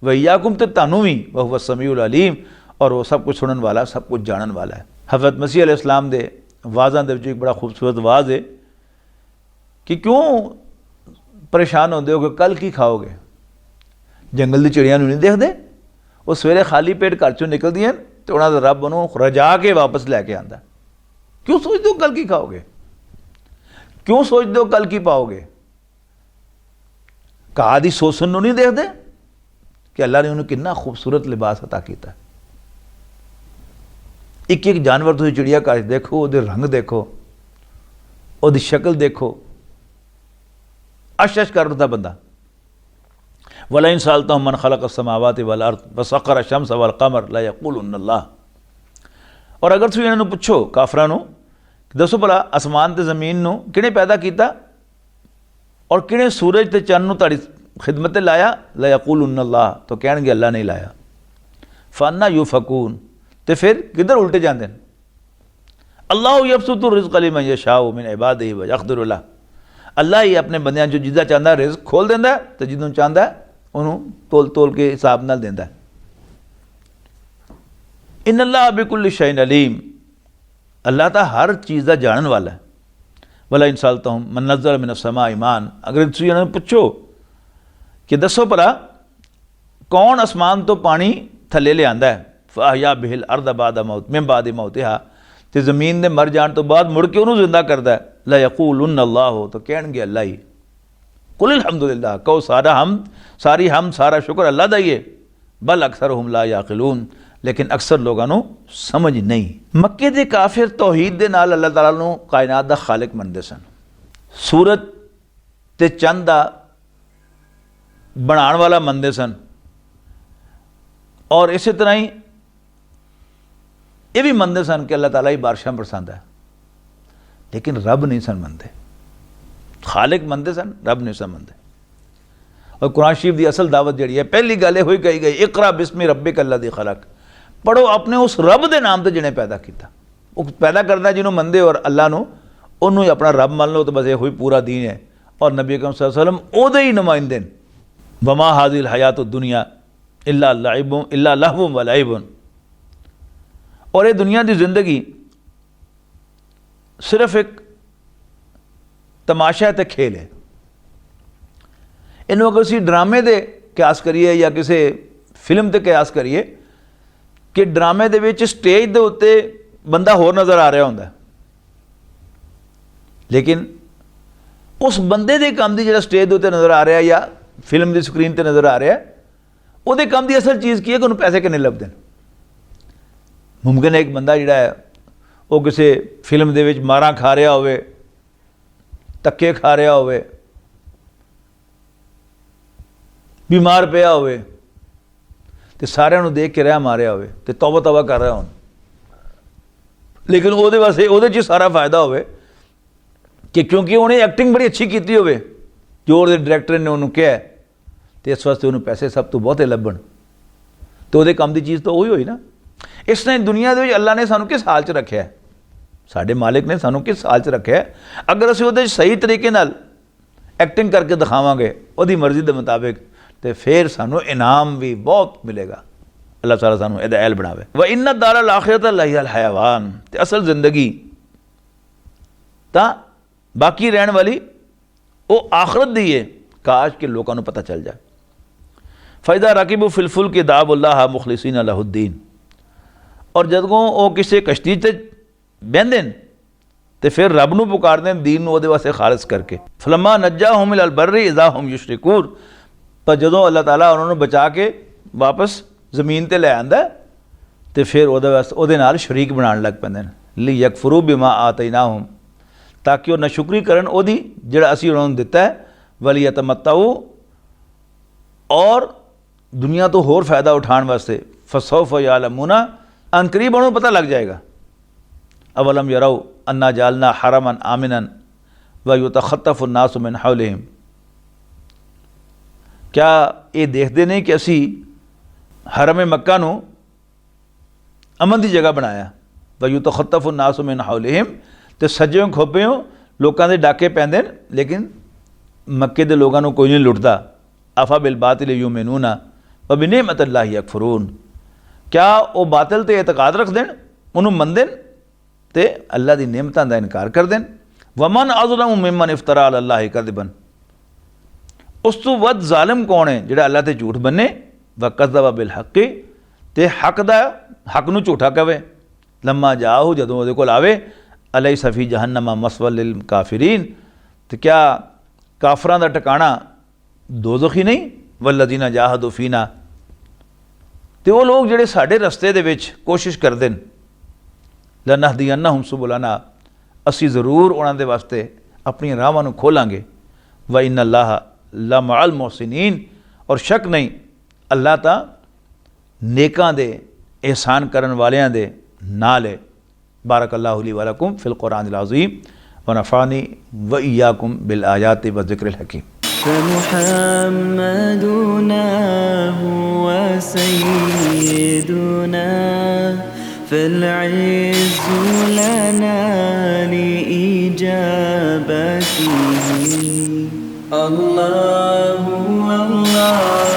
वइय्याकुम, ते तानू भी, वह हुवा समीउल अलीम, और वो सब कुछ सुनने वाला, सब कुछ जानन वाला है। हज़रत मसीह अलैहिस्सलाम दे वाज़ां दे विच एक बड़ा खूबसूरत वाज़ है कि क्यों परेशान होंदे हो कि कल की खाओगे। जंगल दी चिड़ियां नहीं देखते, वो सवेरे खाली पेट घर चों निकलदियां तो उन्होंने रब उन्होंने रजा के वापस लैके आंदा। क्यों सोचते हो कल की खाओगे, क्यों सोचते हो कल की पाओगे। घाह दी सोसन नूं नहीं देखते कि अल्लाह ने उन्हें कितना खूबसूरत लिबास अता किया। एक एक जानवर तुम चिड़िया घर देखो, वो रंग देखो, वो शक्ल देखो, अश कर उठता बंदा। वला इन सालता मन खलक समावाति वल अर्द वसखर शम्स वल कमर ला यक़ूलुन अल्लाह, और अगर तुम इन्होंने पुछो काफरां नूं, दसो भला आसमान ते ज़मीन नूं किहने पैदा किया और किहने सूरज ते चंद नूं तुहाडी खिदमत लाया, ला यक़ूलुन अल्लाह, तो कहणगे अल्लाह नहीं लाया। फन्ना युफकून, तो फिर किधर उल्टे जाते हैं। अल्लाह यबसुतु रिज़्क़ लिमन यशाउ मिन इबादिही व यक़दिरु लह, अल्लाह ही अपने बंदियां जो जिदा चाहता रिज़्क़ खोल देंदा है, तो जिदों चाहता है उन्होंने तोल तोल के हिसाब नाल देंदा है। इन्नल्लाह बिकुल्लि शैइन अलीम, अल्लाह तो हर चीज़ का जानन वाला है। वला इन सालतहुम मन नज़्ज़ल मिनस समाई मान, अगर तुसीं उन्होंने पुछो कि दसो भला कौन आसमान तो पानी थले लियांदा है, फ़अहया बिहिल अर्द बाद मौत मिन बाद मौतिहा, तो ज़मीन दे मर जाने तो बाद मुड़ के उन्होंने जिंदा करता है। ला यक़ूलुन अल्लाह, तो कहणगे अल्लाह ही। कुल अल्हम्दुलिल्लाह, कहो सारा हम सारा शुक्र अल्लाह दा ही है। बल अक्सरहुम ला याक़िलून, लेकिन अक्सर लोगों को समझ नहीं। मक्के दे काफिर तौहीद दे नाल अल्लाह ताला नूं कायनात दा खालिक मनदे सन, सूरज ते चंद दा बनाने वाला मनदे सन, और इस तरह ही ये भी मनदे सन कि अल्लाह ताला ही बारिशां बरसांदा है, लेकिन रब नहीं सन मनदे। खालिक मनदे सन, रब नहीं सन मनदे। और कुरान शरीफ की असल दावत जी है, पहली गल ये कही गई, इकरा बिस्मि रब्बिक अल्लज़ी खलक, पढ़ो अपने उस रब के नाम से जिन्हें पैदा किया। वो पैदा करता जिन्होंने मनदे और अल्लाह नूं, उन्होंने अपना रब मान लो, तो बस ये पूरा दीन है। और नबी अकरम सल्लल्लाहु अलैहि वसल्लम ओदे ही नुमाइंदे ने। वमा हाज़िल हयातुद दुनिया इल्ला लहवुन व लइबुन, और ये दुनिया की जिंदगी सिर्फ एक तमाशा ते खेल है। इन्हों अगर असी ड्रामे दे क्यास करिए या किसी फिल्म ते क्यास करिए कि ड्रामे दे विच स्टेज दे उत्ते बंदा होर नज़र आ रहा होंदा, लेकिन उस बंदे दे काम दी जिहड़ा स्टेज दे उत्ते नज़र आ रहा या फिल्म दी स्क्रीन ते नज़र आ रहा है, उहदे काम दी असल चीज़ की है कि उन्होंने पैसे किन्ने लभदे। मुमकिन है एक बंदा जिहड़ा है वो किसी फिल्म दे विच मारां खा रहा होवे, धक्के खा रहा होवे, बीमार पिया होवे, ते सारिਆਂ ਨੂੰ देख के रह मारिया होवे ते तौबा तौबा कर रहा हो, लेकिन ਉਹਦੇ ਵਾਸਤੇ ਉਹਦੇ 'ਚ सारा फायदा होवे कि क्योंकि उन्हें एक्टिंग बड़ी अच्छी की होवे जो ਉਹਦੇ डायरैक्टर ने उन्होंने कहा, तो इस वास्ते उन्होंने पैसे सब तो बहुते लभण, तो ਉਹਦੇ ਕੰਮ ਦੀ चीज़ तो वही हुई ना। इस तरह दुनिया के अल्लाह ने सानू किस हाल च रखा है, साडे मालिक ने सानू किस हाल च रखा है, अगर असीं उहदे सही तरीके नाल एक्टिंग करके दिखावांगे उहदी मर्जी के मुताबिक, तो फिर सानू इनाम भी बहुत मिलेगा। अल्लाह ताला सानू इहदा अहल बनावे। व इन्ना दारल आखिरत लहियल हयावान, ते असल जिंदगी तां बाकी रहने वाली वो आखरत दी है, काश के लोगों को पता चल जाए। फ़ैदा रकीबू फिलफुल के दाबुल्लाह मुखलिसीन लहुद्दीन, और जदों वो किसी कश्ती ते बहंदे तो फिर रब नूं पुकारदे दीन नूं उहदे वास्ते खालिस करके। फलम्मा नज्जाहुम इलल बर्रि इज़ा हुम युशरिकून, पर जदों अल्लाह ताला उन्होंने बचा के वापस ज़मीन ते लै आंदा तो फिर उहदे नाल शरीक बनाने लग पैंदे ने। लियकफुरू बिमा आतैनाहुम, ताकि वह नशुक्री करन ओदी जिहड़ा असीं उन्होंने दिता है। वलियतमत्तऊ, और दुनिया तो होर फायदा उठाने वास्ते। फसौफ यालमूना, अनकरीब उन्होंने पता लग जाएगा। अवलम यरौ अन्ना जालना हरमन आमिनन व युतखत्तफु अन्नासु मिन हौलिहिम, क्या ये देखते नहीं कि असी हरम मक्का नूं अमन की जगह बनाया। व युतखत्तफु अन्नासु मिन हौलिहिम, तो सज्जों खोपियों लोगों के डाके पैंदे ने, लेकिन मक्के के लोगों को कोई नहीं लुटता। अफा बिल बातिल युमिनूना व बिनिअमतिल्लाहि यकफुरून, क्या वो बातिल ते एतकाद रख देन, उन्होंने मन देन ते अल्लाह की नेमतों का इनकार कर देन। वमन अज़लमु मिम्मन इफ्तरा अलल्लाहि कज़िबन, उस तो वध जालिम कौन है जिहड़ा अल्लाह ते झूठ बने। व कज़्ज़ब बिल हक़्क़ि, ते हक दा हक नूं झूठा कवे। लम्मा जाहू, जदों उहदे कोल आवे। अलैसा फ़ी जहन्नम मस्वल लिल काफिरीन, तो क्या काफरां दा ठिकाना दोज़ख ही नहीं। वल्लज़ीना जाहदू फ़ीना, तो वो लोग जिहड़े साडे रस्ते दे विच कोशिश करदे ने। लनहदियन्नहुम सुबुलना, असी ज़रूर उन्हां दे वास्ते अपनी राहां नूं खोलांगे। व इन्नल्लाह लमअल मुहसिनीन, और शक नहीं अल्लाह तां नेकां दे एहसान करन वालियां दे नाल है। बारकल्लाहु ली व लकुम फ़िल क़ुरआनिल अज़ीम व नफ़अनी व इय्याकुम बिल आयाति व ज़िक्रिल हकीम। فمحمدنا هو سيدنا فالعز لنا لإجابته. الله الله